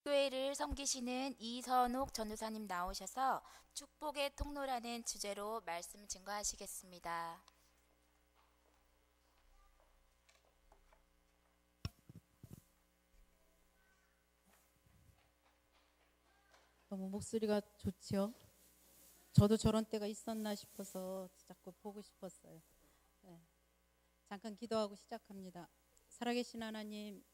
교회를 섬기시는 이선옥 전도사님 나오셔서 축복의 통로라는 주제로 말씀 증거하시겠습니다. 너무 목소리가 좋지요. 저도 저런 때가 있었나 싶어서 자꾸 보고 싶었어요. 네. 잠깐 기도하고 시작합니다. 살아계신 하나님,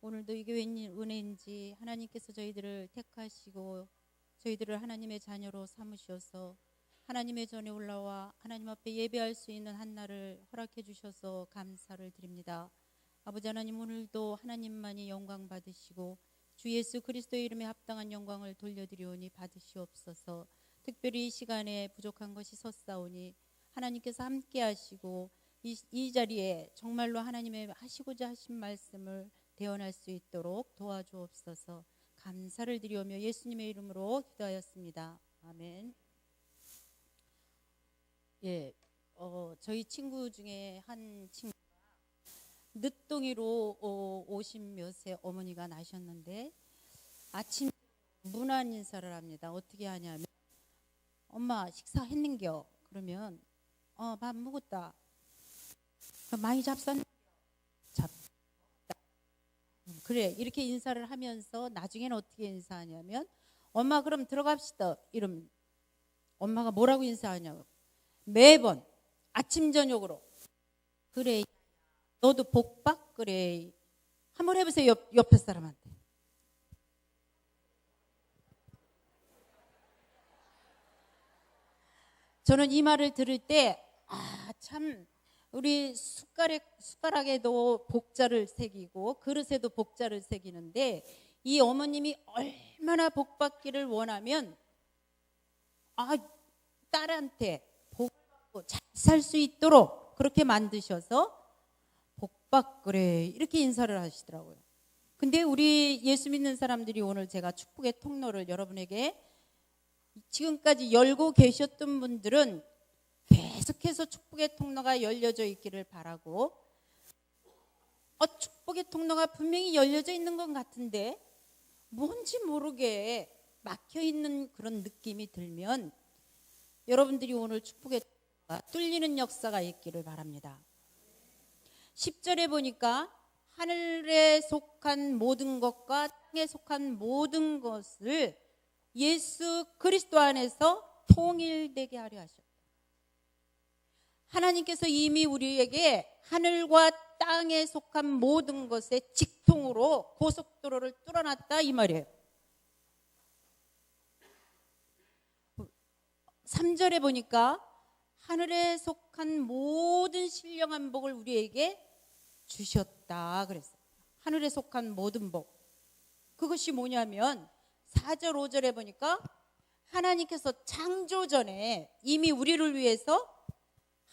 오늘도 이게 웬 은혜인지 하나님께서 저희들을 택하시고 저희들을 하나님의 자녀로 삼으셔서 하나님의 전에 올라와 하나님 앞에 예배할 수 있는 한 날을 허락해 주셔서 감사를 드립니다. 아버지 하나님, 오늘도 하나님만이 영광 받으시고 주 예수 그리스도의 이름에 합당한 영광을 돌려드리오니 받으시옵소서. 특별히 이 시간에 부족한 것이 섰사오니 하나님께서 함께 하시고 이 자리에 정말로 하나님의 하시고자 하신 말씀을 대언할 수 있도록 도와주옵소서. 감사를 드리오며 예수님의 이름으로 기도하였습니다. 아멘. 저희 친구 중에 한 친구 늦둥이로 50몇세 어머니가 나셨는데 아침 문안 인사를 합니다. 어떻게 하냐면 엄마 식사했는겨? 그러면 밥 먹었다. 많이 잡쌌? 잡다. 그래, 이렇게 인사를 하면서 나중에는 어떻게 인사하냐면 엄마 그럼 들어갑시다. 이러면 엄마가 뭐라고 인사하냐고 매번 아침 저녁으로 그래 너도 복받 그래. 한번 해보세요. 옆에 사람한테. 저는 이 말을 들을 때 참 우리 숟가락에도 복자를 새기고 그릇에도 복자를 새기는데 이 어머님이 얼마나 복받기를 원하면 딸한테 복 받고 잘 살 수 있도록 그렇게 만드셔서 복받 그래 이렇게 인사를 하시더라고요. 근데 우리 예수 믿는 사람들이 오늘 제가 축복의 통로를 여러분에게 지금까지 열고 계셨던 분들은 계속해서 축복의 통로가 열려져 있기를 바라고 축복의 통로가 분명히 열려져 있는 것 같은데 뭔지 모르게 막혀있는 그런 느낌이 들면 여러분들이 오늘 축복의 통로가 뚫리는 역사가 있기를 바랍니다. 10절에 보니까 하늘에 속한 모든 것과 땅에 속한 모든 것을 예수 그리스도 안에서 통일되게 하려 하셨다. 하나님께서 이미 우리에게 하늘과 땅에 속한 모든 것의 직통으로 고속도로를 뚫어놨다 이 말이에요. 3절에 보니까 하늘에 속한 모든 신령한 복을 우리에게 주셨다 그랬어요. 하늘에 속한 모든 복. 그것이 뭐냐면 4절 5절에 보니까 하나님께서 창조 전에 이미 우리를 위해서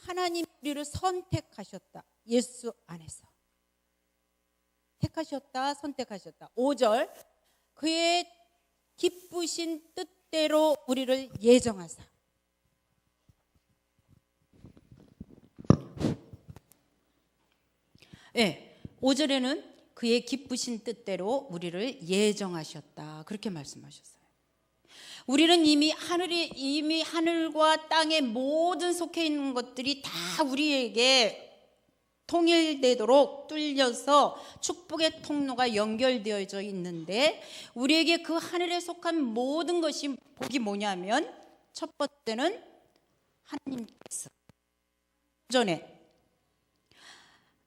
하나님 우리를 선택하셨다. 예수 안에서 택하셨다, 선택하셨다. 5절 그의 기쁘신 뜻대로 우리를 예정하사. 5절에는 그의 기쁘신 뜻대로 우리를 예정하셨다. 그렇게 말씀하셨어요. 우리는 이미 하늘과 땅의 모든 속해 있는 것들이 다 우리에게 통일되도록 뚫려서 축복의 통로가 연결되어져 있는데 우리에게 그 하늘에 속한 모든 것이 복이 뭐냐면 첫 번째는 하나님께서 전에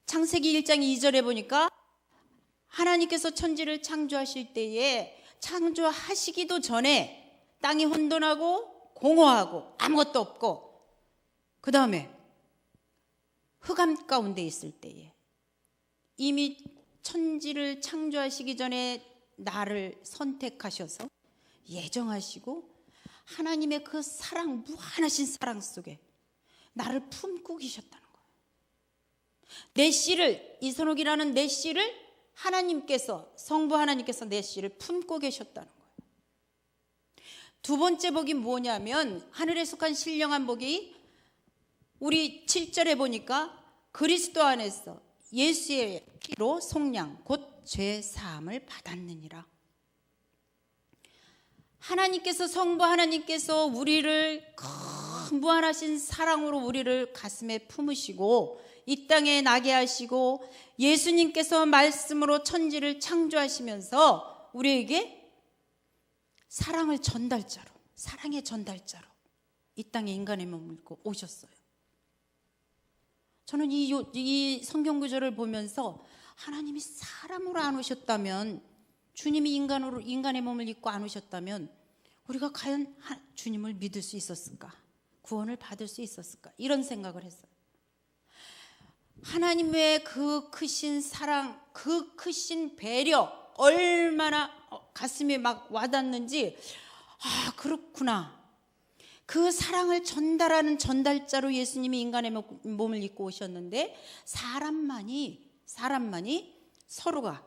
창세기 1장 2절에 보니까 하나님께서 천지를 창조하실 때에 창조하시기도 전에 땅이 혼돈하고 공허하고 아무것도 없고 그 다음에 흑암 가운데 있을 때에 이미 천지를 창조하시기 전에 나를 선택하셔서 예정하시고 하나님의 그 사랑, 무한하신 사랑 속에 나를 품고 계셨다는 거예요. 내 씨를, 이선옥이라는 내 씨를 하나님께서, 성부 하나님께서 내 씨를 품고 계셨다는 거예요. 두 번째 복이 뭐냐면 하늘에 속한 신령한 복이 우리 7절에 보니까 그리스도 안에서 예수의 피로 속량 곧 죄 사함을 받았느니라. 하나님께서, 성부 하나님께서 우리를 큰 무한하신 사랑으로 우리를 가슴에 품으시고 이 땅에 나게 하시고 예수님께서 말씀으로 천지를 창조하시면서 우리에게 사랑의 전달자로 이 땅에 인간의 몸을 입고 오셨어요. 저는 이 성경 구절을 보면서 하나님이 사람으로 안 오셨다면, 주님이 인간의 몸을 입고 안 오셨다면 우리가 과연 주님을 믿을 수 있었을까? 구원을 받을 수 있었을까? 이런 생각을 했어요. 하나님의 그 크신 사랑, 그 크신 배려, 얼마나 가슴에 막 와닿는지, 아, 그렇구나. 그 사랑을 전달하는 전달자로 예수님이 인간의 몸을 입고 오셨는데 사람만이 서로가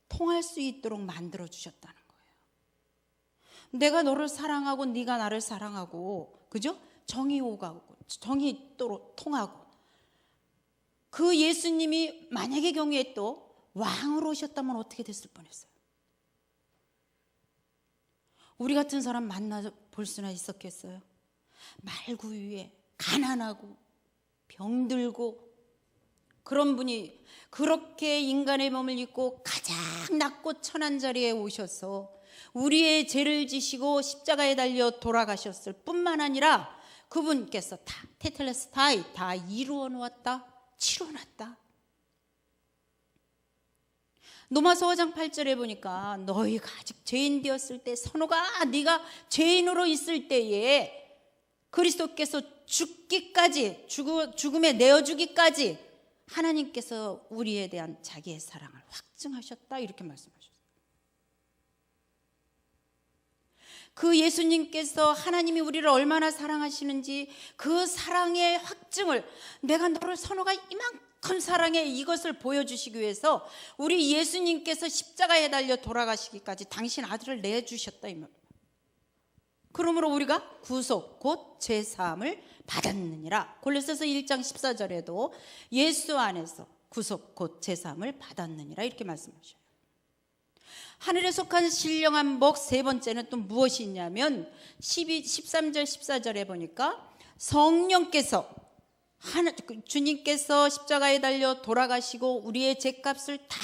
통할 수 있도록 만들어 주셨다는 거예요. 내가 너를 사랑하고 네가 나를 사랑하고, 그죠? 정이 오가고 정이 또 통하고. 그 예수님이 만약의 경우에 또 왕으로 오셨다면 어떻게 됐을 뻔했어요. 우리 같은 사람 만나 볼 수나 있었겠어요? 말구유에 가난하고 병들고 그런 분이 그렇게 인간의 몸을 입고 가장 낮고 천한 자리에 오셔서 우리의 죄를 지시고 십자가에 달려 돌아가셨을 뿐만 아니라 그분께서 다 테텔레스타이 다 이루어 놓았다, 치러 놨다. 로마서 5장 8절에 보니까 너희가 아직 죄인 되었을 때, 선호가 네가 죄인으로 있을 때에 그리스도께서 죽기까지, 죽음에 내어주기까지 하나님께서 우리에 대한 자기의 사랑을 확증하셨다, 이렇게 말씀하셨어요. 그 예수님께서 하나님이 우리를 얼마나 사랑하시는지 그 사랑의 확증을, 내가 너를 선호가 이만큼 사랑해, 이것을 보여주시기 위해서 우리 예수님께서 십자가에 달려 돌아가시기까지 당신 아들을 내주셨다, 이 말. 그러므로 우리가 구속 곧 죄사함을 받았느니라. 골로새서 1장 14절에도 예수 안에서 구속 곧 죄사함을 받았느니라, 이렇게 말씀하셔요. 하늘에 속한 신령한 목 세 번째는 또 무엇이 있냐면 13절 14절에 보니까 성령께서, 주님께서 십자가에 달려 돌아가시고 우리의 죄값을 다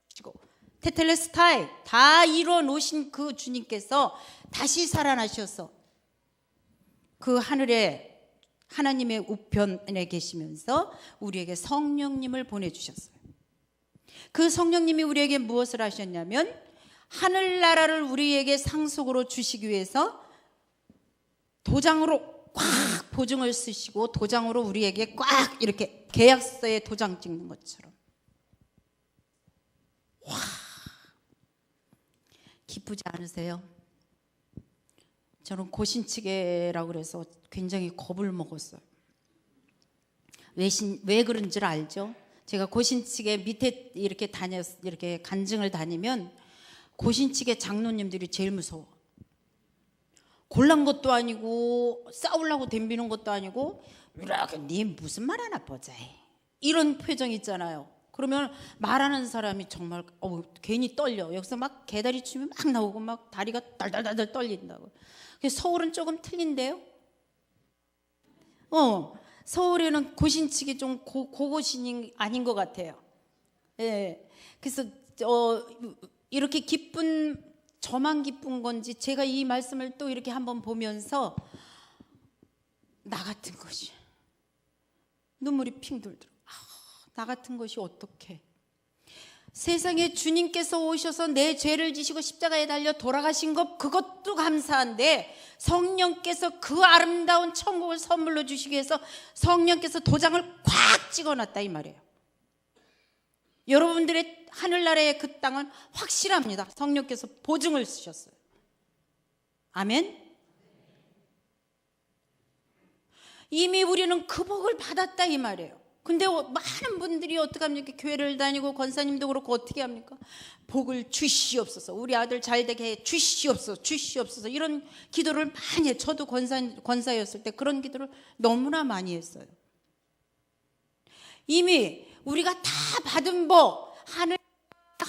주시고 테텔레스타이 다 이루어 놓으신 그 주님께서 다시 살아나셔서 그 하늘에 하나님의 우편에 계시면서 우리에게 성령님을 보내주셨어요. 그 성령님이 우리에게 무엇을 하셨냐면 하늘나라를 우리에게 상속으로 주시기 위해서 도장으로 꽉 보증을 쓰시고 도장으로 우리에게 꽉 이렇게 계약서에 도장 찍는 것처럼. 와, 기쁘지 않으세요? 저는 고신치게라고 그래서 굉장히 겁을 먹었어요. 왜 그런 줄 알죠? 제가 고신치게 밑에 이렇게 이렇게 간증을 다니면 고신치게 장로님들이 제일 무서워. 곤란 것도 아니고 싸우려고 덤비는 것도 아니고 이렇게 네 무슨 말 하나 보자, 이런 표정 있잖아요. 그러면 말하는 사람이 정말 괜히 떨려. 여기서 막 개다리 춤이 막 나오고 막 다리가 달달달달 떨린다고. 서울은 조금 틀린데요. 서울에는 고신치기 좀 고고신이 아닌 것 같아요. 예. 그래서 이렇게 기쁜, 저만 기쁜 건지 제가 이 말씀을 또 이렇게 한번 보면서 나 같은 것이 눈물이 핑 돌더라고요. 나 같은 것이 어떻게 세상에 주님께서 오셔서 내 죄를 지시고 십자가에 달려 돌아가신 것, 그것도 감사한데 성령께서 그 아름다운 천국을 선물로 주시기 위해서 성령께서 도장을 꽉 찍어놨다, 이 말이에요. 여러분들의 하늘나라의 그 땅은 확실합니다. 성령께서 보증을 쓰셨어요. 아멘. 이미 우리는 그 복을 받았다, 이 말이에요. 근데 많은 분들이 어떻게 합니까? 교회를 다니고 권사님도 그렇고 어떻게 합니까? 복을 주시옵소서, 우리 아들 잘 되게 해 주시옵소서, 주시옵소서, 이런 기도를 많이 해요. 저도 권사였을 때 그런 기도를 너무나 많이 했어요. 이미 우리가 다 받은 복,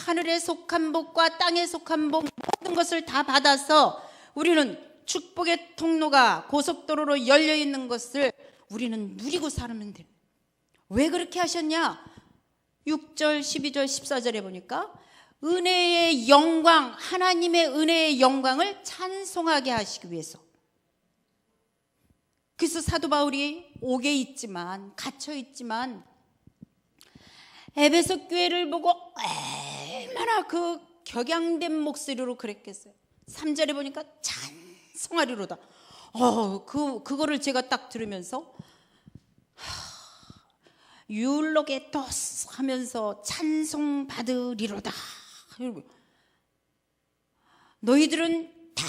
하늘에 속한 복과 땅에 속한 복 모든 것을 다 받아서 우리는 축복의 통로가 고속도로로 열려 있는 것을 우리는 누리고 살면 돼요. 왜 그렇게 하셨냐? 6절, 12절, 14절에 보니까 은혜의 영광, 하나님의 은혜의 영광을 찬송하게 하시기 위해서. 그래서 사도 바울이 옥에 있지만, 갇혀 있지만 에베소 교회를 보고 얼마나 그 격양된 목소리로 그랬겠어요. 3절에 보니까 찬송하리로다. 그거를 제가 딱 들으면서 율로게토스 하면서 찬송 받으리로다. 너희들은 다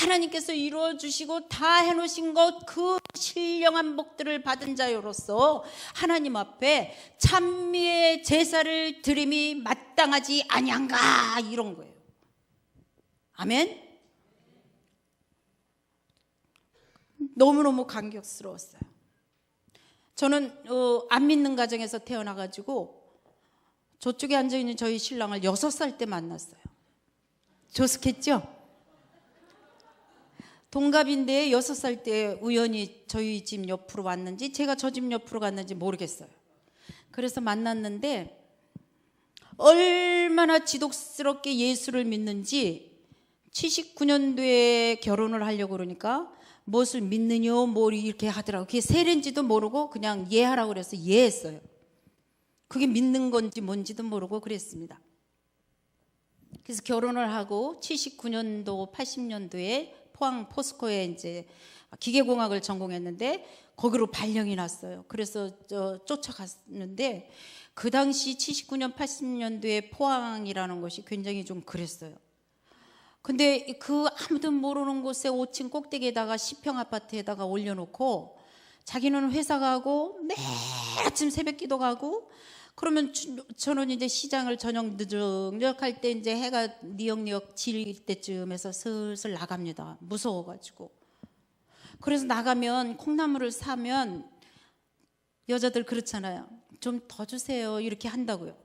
하나님께서 이루어 주시고 다 해놓으신 것, 그 신령한 복들을 받은 자로서 하나님 앞에 찬미의 제사를 드림이 마땅하지 아니한가, 이런 거예요. 아멘. 너무너무 감격스러웠어요. 저는 안 믿는 가정에서 태어나가지고 저쪽에 앉아있는 저희 신랑을 6살 때 만났어요. 조숙했죠? 동갑인데 6살 때 우연히 저희 집 옆으로 왔는지 제가 저 집 옆으로 갔는지 모르겠어요. 그래서 만났는데 얼마나 지독스럽게 예수를 믿는지 79년도에 결혼을 하려고 그러니까 무엇을 믿느냐 뭐 이렇게 하더라고요. 그게 세례인지도 모르고 그냥 예하라고 그래서 예했어요. 그게 믿는 건지 뭔지도 모르고 그랬습니다. 그래서 결혼을 하고 79년도 80년도에 포항 포스코에 이제 기계공학을 전공했는데 거기로 발령이 났어요. 그래서 쫓아갔는데 그 당시 79년 80년도에 포항이라는 것이 굉장히 좀 그랬어요. 근데 그 아무도 모르는 곳에 5층 꼭대기에다가 10평 아파트에다가 올려놓고 자기는 회사 가고 매일 아침 새벽 기도 가고, 그러면 저는 이제 시장을 저녁 늦적 할 때 이제 해가 니역니역 질 때쯤에서 슬슬 나갑니다. 무서워가지고. 그래서 나가면 콩나물을 사면 여자들 그렇잖아요. 좀 더 주세요 이렇게 한다고요.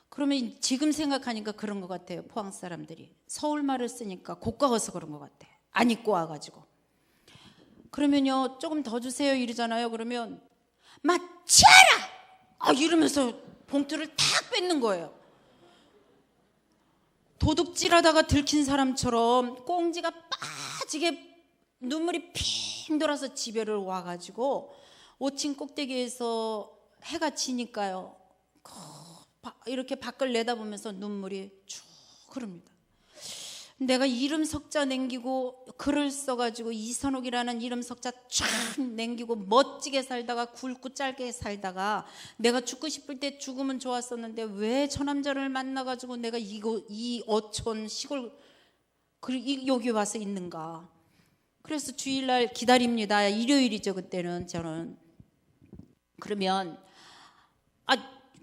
그러면 지금 생각하니까 그런 것 같아요. 포항 사람들이 서울말을 쓰니까 고가워서 그런 것 같아. 안 입고 와가지고. 그러면요 조금 더 주세요 이러잖아요. 그러면 마치아라 이러면서 봉투를 탁 뺏는 거예요. 도둑질하다가 들킨 사람처럼 꽁지가 빠지게 눈물이 핑 돌아서 집에를 와가지고 5층 꼭대기에서 해가 지니까요 이렇게 밖을 내다보면서 눈물이 쭉 흐릅니다. 내가 이름 석자 남기고 글을 써가지고 이선옥이라는 이름 석자 쫙 남기고 멋지게 살다가 굵고 짧게 살다가 내가 죽고 싶을 때 죽으면 좋았었는데 왜 저 남자를 만나가지고 내가 이 어촌 시골 여기 와서 있는가. 그래서 주일날 기다립니다. 일요일이죠 그때는. 저는 그러면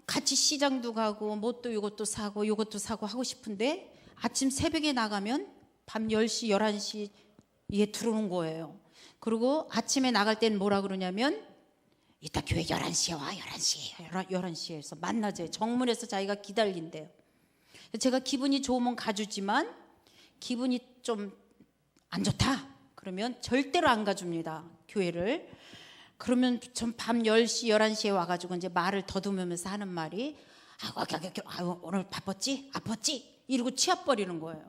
같이 시장도 가고 뭐 또 이것도 사고 하고 싶은데 아침 새벽에 나가면 밤 10시 11시에 들어오는 거예요. 그리고 아침에 나갈 때는 뭐라 그러냐면 이따 교회 11시에 와. 11시에서 만나재. 정문에서 자기가 기다린대요. 제가 기분이 좋으면 가주지만 기분이 좀 안 좋다 그러면 절대로 안 가줍니다 교회를. 그러면 전 밤 10시 11시에 와가지고 이제 말을 더듬으면서 하는 말이 오늘 바빴지? 아팠지? 이러고 치아버리는 거예요.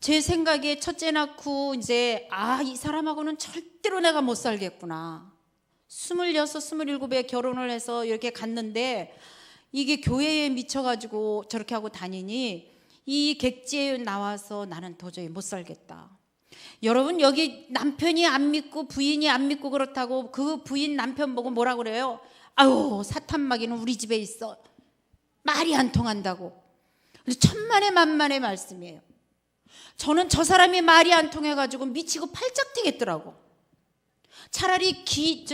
제 생각에 첫째 낳고 이제 이 사람하고는 절대로 내가 못 살겠구나. 26, 27에 결혼을 해서 이렇게 갔는데 이게 교회에 미쳐가지고 저렇게 하고 다니니 이 객지에 나와서 나는 도저히 못 살겠다. 여러분 여기 남편이 안 믿고 부인이 안 믿고 그렇다고 그 부인 남편 보고 뭐라 그래요? 아유 사탄마귀는 우리 집에 있어. 말이 안 통한다고. 천만의 만만의 말씀이에요. 저는 저 사람이 말이 안 통해가지고 미치고 팔짝 뛰겠더라고. 차라리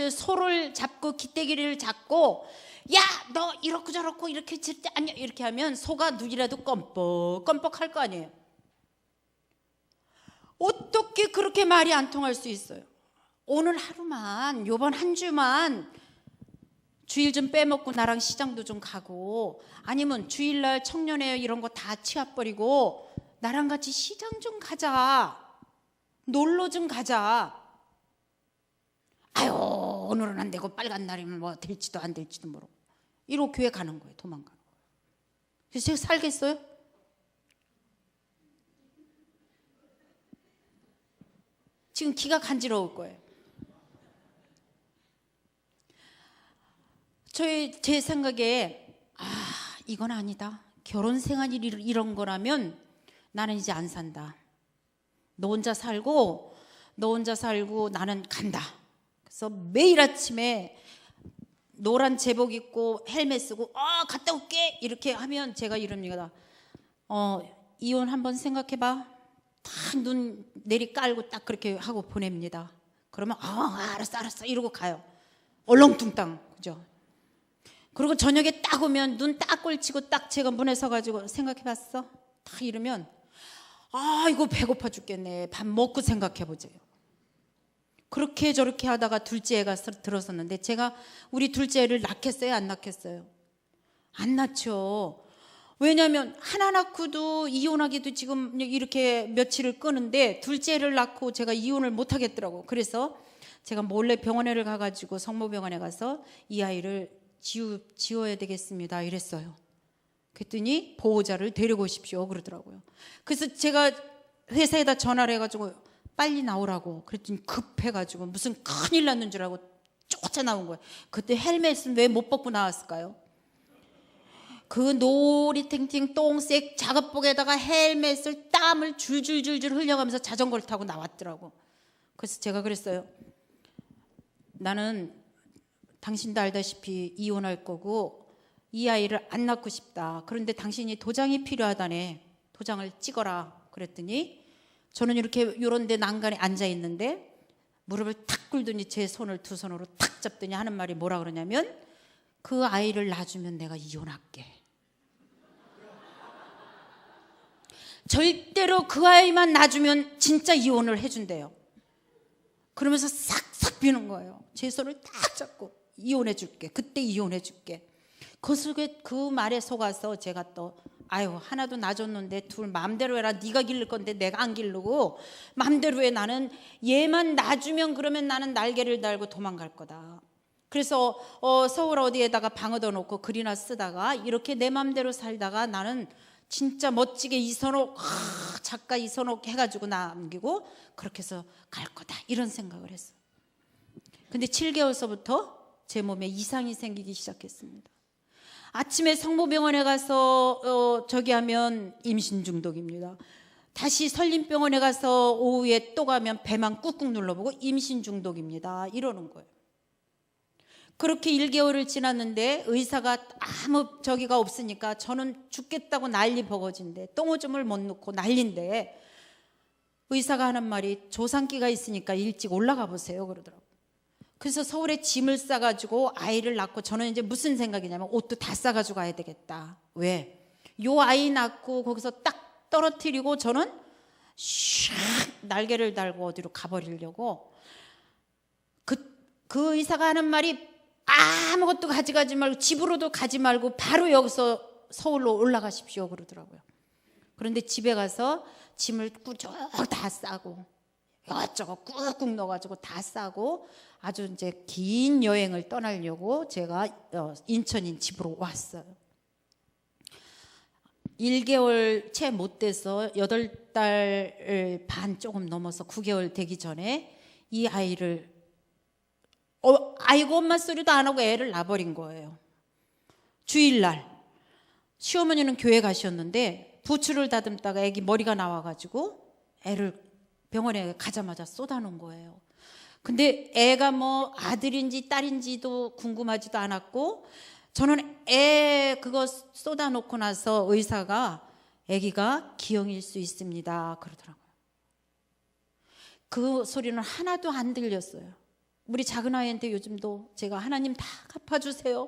소를 잡고 기대기를 잡고 야 너 이렇고 저렇고 이렇게 절대 아니야 이렇게 하면 소가 눈이라도 껌뻑 할 거 아니에요. 어떻게 그렇게 말이 안 통할 수 있어요? 오늘 하루만 요번 한 주만 주일 좀 빼먹고 나랑 시장도 좀 가고, 아니면 주일날 청년회 이런 거 다 치워버리고 나랑 같이 시장 좀 가자, 놀러 좀 가자. 아유, 오늘은 안 되고 빨간 날이면 뭐 될지도 안 될지도 모르고 이러고 교회 가는 거예요. 도망가는 거예요. 그래서 제가 살겠어요? 지금 기가 간지러울 거예요. 제 생각에 이건 아니다. 결혼 생활이 이런 거라면 나는 이제 안 산다. 너 혼자 살고 나는 간다. 그래서 매일 아침에 노란 제복 입고 헬멧 쓰고 갔다 올게 이렇게 하면 제가 이럽니다. 이혼 한번 생각해봐. 다 눈 내리 깔고 딱 그렇게 하고 보냅니다. 그러면 알았어 이러고 가요. 얼렁뚱땅, 그죠? 그리고 저녁에 딱 오면 눈 딱 꼴치고 딱 제가 문에 서가지고 생각해봤어? 딱 이러면 이거 배고파 죽겠네. 밥 먹고 생각해보세요. 그렇게 저렇게 하다가 둘째 애가 들어섰는데, 제가 우리 둘째 애를 낳겠어요? 안 낳겠어요? 안 낳죠. 왜냐하면 하나 낳고도 이혼하기도 지금 이렇게 며칠을 끄는데, 둘째를 낳고 제가 이혼을 못 하겠더라고. 그래서 제가 몰래 병원에를 가가지고 성모병원에 가서 이 아이를 지워야 되겠습니다 이랬어요. 그랬더니 보호자를 데리고 오십시오 그러더라고요. 그래서 제가 회사에다 전화를 해가지고 빨리 나오라고 그랬더니 급해가지고 무슨 큰일 났는 줄 알고 쫓아 나온 거예요. 그때 헬멧은 왜 못 벗고 나왔을까요? 그 노리탱탱 똥색 작업복에다가 헬멧을 땀을 줄줄줄줄 흘려가면서 자전거를 타고 나왔더라고. 그래서 제가 그랬어요. 나는 당신도 알다시피 이혼할 거고 이 아이를 안 낳고 싶다. 그런데 당신이 도장이 필요하다네. 도장을 찍어라. 그랬더니 저는 이런 데 난간에 앉아 있는데 무릎을 탁 꿇더니 제 손을 두 손으로 탁 잡더니 하는 말이 뭐라 그러냐면, 그 아이를 낳아주면 내가 이혼할게. 절대로 그 아이만 낳아주면 진짜 이혼을 해준대요. 그러면서 싹싹 비는 거예요. 제 손을 딱 잡고 이혼해줄게. 그때 이혼해줄게. 그 속에 그 말에 속아서 제가 또 하나도 낳아줬는데 둘 마음대로 해라. 네가 기를 건데 내가 안 기르고 마음대로 해. 나는 얘만 낳아주면 그러면 나는 날개를 달고 도망갈 거다. 그래서 서울 어디에다가 방 얻어놓고 글이나 쓰다가 이렇게 내 마음대로 살다가 나는 진짜 멋지게 이선옥 작가 이선옥 해가지고 남기고 그렇게 해서 갈 거다 이런 생각을 했어요. 근데 7개월서부터 제 몸에 이상이 생기기 시작했습니다. 아침에 성모병원에 가서 저기 하면 임신 중독입니다. 다시 설림병원에 가서 오후에 또 가면 배만 꾹꾹 눌러보고 임신 중독입니다 이러는 거예요. 그렇게 1개월을 지났는데 의사가 아무 저기가 없으니까 저는 죽겠다고 난리 버거진데 똥오줌을 못 넣고 난리인데, 의사가 하는 말이 조상기가 있으니까 일찍 올라가 보세요 그러더라고요. 그래서 서울에 짐을 싸가지고 아이를 낳고, 저는 이제 무슨 생각이냐면 옷도 다 싸가지고 가야 되겠다. 왜? 요 아이 낳고 거기서 딱 떨어뜨리고 저는 샥 날개를 달고 어디로 가버리려고. 그 의사가 하는 말이 아무것도 가져가지 말고 집으로도 가지 말고 바로 여기서 서울로 올라가십시오 그러더라고요. 그런데 집에 가서 짐을 꾸쭉 다 싸고 이것저것 꾹꾹 넣어가지고 다 싸고 아주 이제 긴 여행을 떠나려고 제가 인천인 집으로 왔어요. 1개월 채 못 돼서 8달 반 조금 넘어서 9개월 되기 전에 이 아이를 아이고 엄마 소리도 안 하고 애를 낳아버린 거예요. 주일날 시어머니는 교회 가셨는데 부추를 다듬다가 애기 머리가 나와가지고 애를 병원에 가자마자 쏟아놓은 거예요. 근데 애가 뭐 아들인지 딸인지도 궁금하지도 않았고, 저는 애 그거 쏟아놓고 나서 의사가 애기가 기형일 수 있습니다 그러더라고요. 그 소리는 하나도 안 들렸어요. 우리 작은 아이한테 요즘도 제가 하나님 다 갚아주세요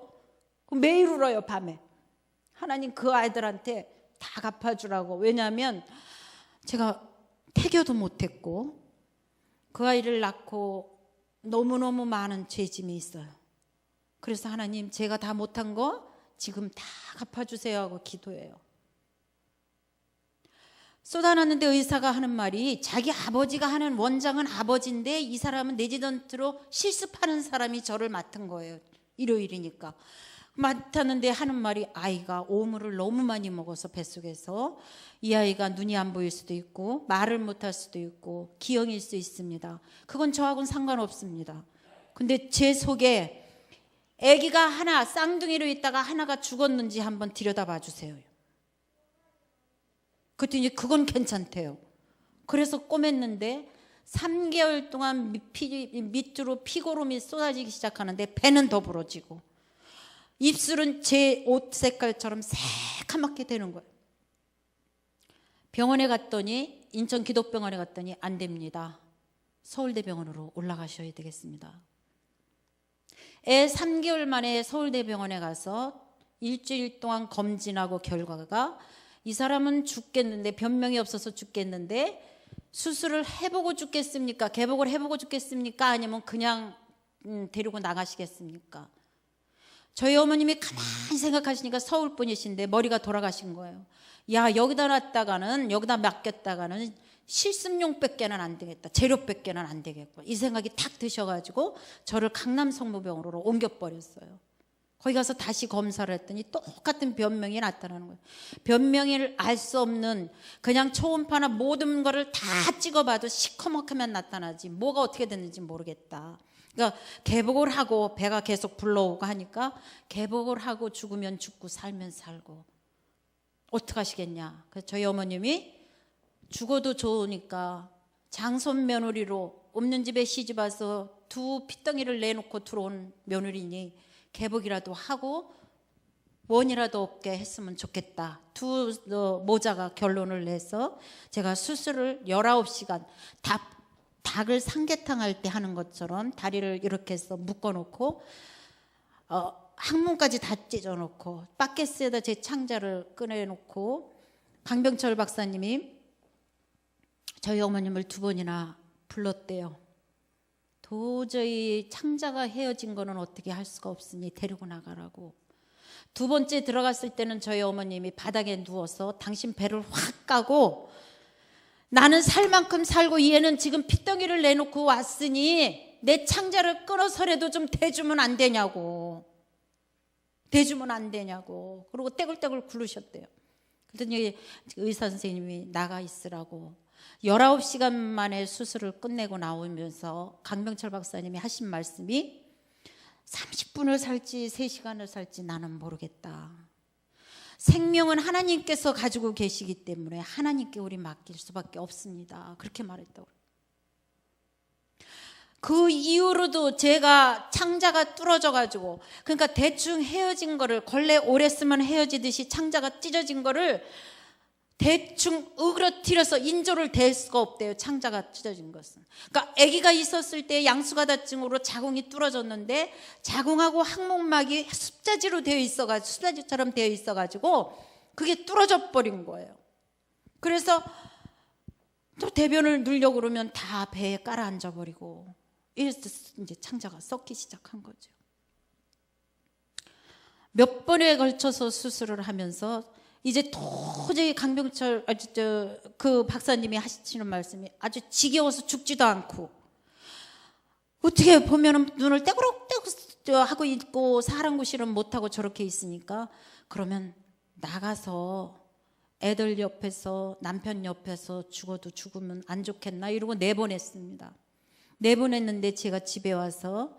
매일 울어요. 밤에 하나님 그 아이들한테 다 갚아주라고. 왜냐하면 제가 태교도 못했고 그 아이를 낳고 너무너무 많은 죄짐이 있어요. 그래서 하나님, 제가 다 못한 거 지금 다 갚아주세요 하고 기도해요. 쏟아놨는데 의사가 하는 말이, 자기 아버지가 하는 원장은 아버지인데 이 사람은 레지던트로 실습하는 사람이 저를 맡은 거예요. 일요일이니까 맡았는데 하는 말이, 아이가 오물을 너무 많이 먹어서 뱃속에서 이 아이가 눈이 안 보일 수도 있고 말을 못할 수도 있고 기형일 수 있습니다. 그건 저하고는 상관없습니다. 근데 제 속에 아기가 하나 쌍둥이로 있다가 하나가 죽었는지 한번 들여다봐 주세요. 그랬더니 그건 괜찮대요. 그래서 꼬맸는데 3개월 동안 밑으로 피고름이 쏟아지기 시작하는데 배는 더 부러지고 입술은 제 옷 색깔처럼 새카맣게 되는 거예요. 병원에 갔더니, 인천 기독병원에 갔더니 안 됩니다. 서울대병원으로 올라가셔야 되겠습니다. 애 3개월 만에 서울대병원에 가서 일주일 동안 검진하고 결과가, 이 사람은 죽겠는데, 변명이 없어서 죽겠는데 수술을 해보고 죽겠습니까? 개복을 해보고 죽겠습니까? 아니면 그냥 데리고 나가시겠습니까? 저희 어머님이 가만히 생각하시니까 서울 분이신데 머리가 돌아가신 거예요. 야, 여기다 놨다가는, 여기다 맡겼다가는 실습용밖에는 안 되겠다, 재료밖에는 안 되겠고, 이 생각이 탁 드셔가지고 저를 강남 성모병원으로 옮겨버렸어요. 거기 가서 다시 검사를 했더니 똑같은 변명이 나타나는 거예요. 변명을 알 수 없는, 그냥 초음파나 모든 거를 다 찍어봐도 시커멓게만 나타나지 뭐가 어떻게 됐는지 모르겠다. 그러니까 개복을 하고 배가 계속 불러오고 하니까, 개복을 하고 죽으면 죽고 살면 살고 어떡하시겠냐. 그래서 저희 어머님이 죽어도 좋으니까 장손 며느리로 없는 집에 시집 와서 두 핏덩이를 내놓고 들어온 며느리니 개복이라도 하고 원이라도 없게 했으면 좋겠다. 두 모자가 결론을 내서 제가 수술을 19시간, 닭을 삼계탕 할 때 하는 것처럼 다리를 이렇게 해서 묶어놓고 항문까지 다 찢어놓고 바켓스에다 제 창자를 꺼내놓고, 강병철 박사님이 저희 어머님을 2번이나 불렀대요. 도저히 창자가 헤어진 거는 어떻게 할 수가 없으니 데리고 나가라고. 2번째 들어갔을 때는 저희 어머님이 바닥에 누워서 당신 배를 확 까고, 나는 살 만큼 살고 얘는 지금 핏덩이를 내놓고 왔으니 내 창자를 끊어서라도 좀 대주면 안 되냐고. 대주면 안 되냐고. 그리고 떼굴떼굴 굴르셨대요. 그랬더니 의사 선생님이 나가 있으라고. 19시간 만에 수술을 끝내고 나오면서 강병철 박사님이 하신 말씀이, 30분을 살지 3시간을 살지 나는 모르겠다. 생명은 하나님께서 가지고 계시기 때문에 하나님께 우리 맡길 수밖에 없습니다. 그렇게 말했다고. 그 이후로도 제가 창자가 뚫어져 가지고, 그러니까 대충 헤어진 거를, 걸레 오래 쓰면 헤어지듯이 창자가 찢어진 거를 대충 으그러뜨려서 인조를 댈 수가 없대요. 창자가 찢어진 것은. 그러니까 아기가 있었을 때 양수가다증으로 자궁이 뚫어졌는데, 자궁하고 항목막이 숫자지로 되어 있어가지고, 숫자지처럼 되어 있어가지고 그게 뚫어져 버린 거예요. 그래서 또 대변을 누려고 그러면 다 배에 깔아 앉아버리고, 이래서 이제 창자가 썩기 시작한 거죠. 몇 번에 걸쳐서 수술을 하면서 이제 도저히 강병철 그 박사님이 하시는 말씀이 아주 지겨워서 죽지도 않고, 어떻게 보면 눈을 떼구룩떼구룩 하고 있고 사람 구실은 못하고 저렇게 있으니까, 그러면 나가서 애들 옆에서, 남편 옆에서 죽어도 죽으면 안 좋겠나 이러고 내보냈습니다. 내보냈는데 제가 집에 와서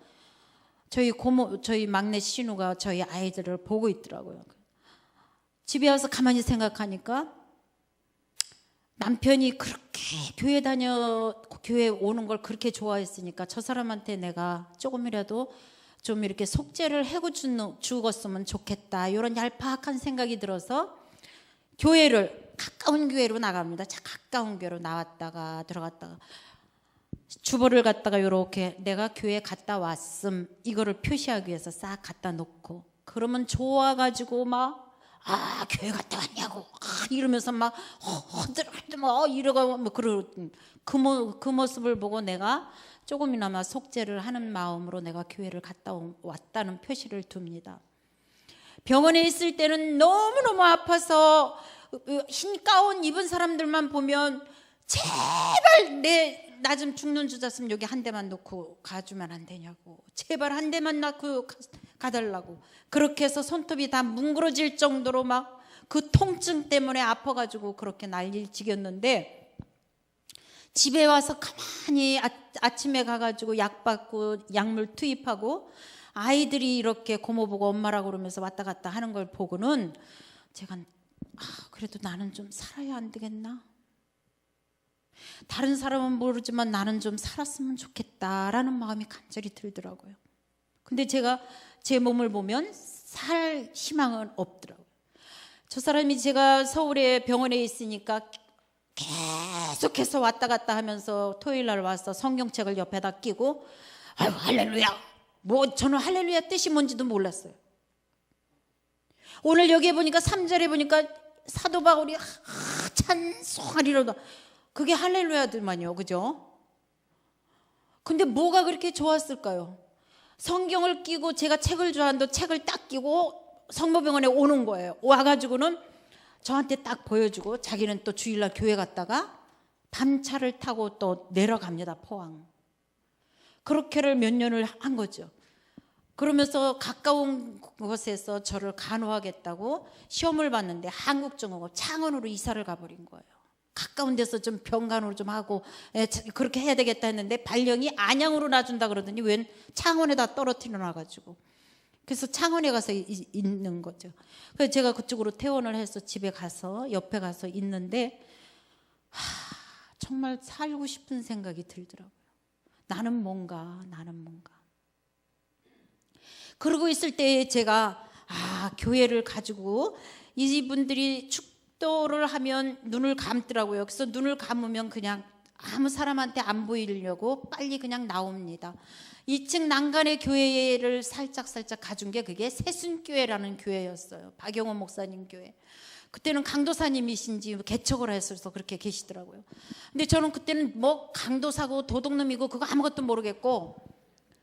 저희 막내 신우가 저희 아이들을 보고 있더라고요. 집에 와서 가만히 생각하니까, 남편이 그렇게 교회 오는 걸 그렇게 좋아했으니까 저 사람한테 내가 조금이라도 좀 이렇게 속죄를 해고 죽었으면 좋겠다, 이런 얄팍한 생각이 들어서 가까운 교회로 나갑니다. 가까운 교회로 나왔다가 들어갔다가 주보를 갖다가 이렇게 내가 교회 갔다 왔음, 이거를 표시하기 위해서 싹 갖다 놓고, 그러면 좋아가지고 막 교회 갔다 왔냐고 이러면서 막 허들허들 이러고 그 모습을 보고 내가 조금이나마 속죄를 하는 마음으로 내가 교회를 갔다 왔다는 표시를 둡니다. 병원에 있을 때는 너무너무 아파서 흰 가운 입은 사람들만 보면 제발 나 좀 죽는 주자으면 여기 한 대만 놓고 가주면 안 되냐고, 제발 한 대만 놓고 가달라고, 그렇게 해서 손톱이 다 뭉그러질 정도로 막 그 통증 때문에 아파가지고 그렇게 난리를 지겼는데, 집에 와서 가만히 아침에 가가지고 약 받고 약물 투입하고 아이들이 이렇게 고모 보고 엄마라고 그러면서 왔다 갔다 하는 걸 보고는 제가 그래도 나는 좀 살아야 안 되겠나? 다른 사람은 모르지만 나는 좀 살았으면 좋겠다라는 마음이 간절히 들더라고요. 근데 제가 제 몸을 보면 살 희망은 없더라고요. 저 사람이 제가 서울에 병원에 있으니까 계속해서 왔다 갔다 하면서 토요일 날 와서 성경책을 옆에다 끼고 아유 할렐루야, 뭐 저는 할렐루야 뜻이 뭔지도 몰랐어요. 오늘 여기에 보니까 3절에 보니까 사도 바울이 찬송하리로다, 그게 할렐루야들만요, 그죠? 근데 뭐가 그렇게 좋았을까요? 성경을 끼고, 제가 책을 좋아하는데 책을 딱 끼고 성모병원에 오는 거예요. 와가지고는 저한테 딱 보여주고 자기는 또 주일날 교회 갔다가 밤차를 타고 또 내려갑니다, 포항. 그렇게를 몇 년을 한 거죠. 그러면서 가까운 곳에서 저를 간호하겠다고 시험을 봤는데 한국정원고 창원으로 이사를 가버린 거예요. 가까운 데서 좀 병간호를 좀 하고 그렇게 해야 되겠다 했는데 발령이 안양으로 놔준다 그러더니 웬 창원에다 떨어뜨려 놔가지고, 그래서 창원에 가서 있는 거죠. 그래서 제가 그쪽으로 퇴원을 해서 집에 가서 옆에 가서 있는데 정말 살고 싶은 생각이 들더라고요. 나는 뭔가. 그러고 있을 때 제가 교회를 가지고 이분들이 축도를 하면 눈을 감더라고요. 그래서 눈을 감으면 그냥 아무 사람한테 안 보이려고 빨리 그냥 나옵니다. 2층 난간의 교회를 살짝 가준 게 그게 새순교회라는 교회였어요. 박영호 목사님 교회. 그때는 강도사님이신지 개척을 했어서 그렇게 계시더라고요. 근데 저는 그때는 뭐 강도사고 도둑놈이고 그거 아무것도 모르겠고,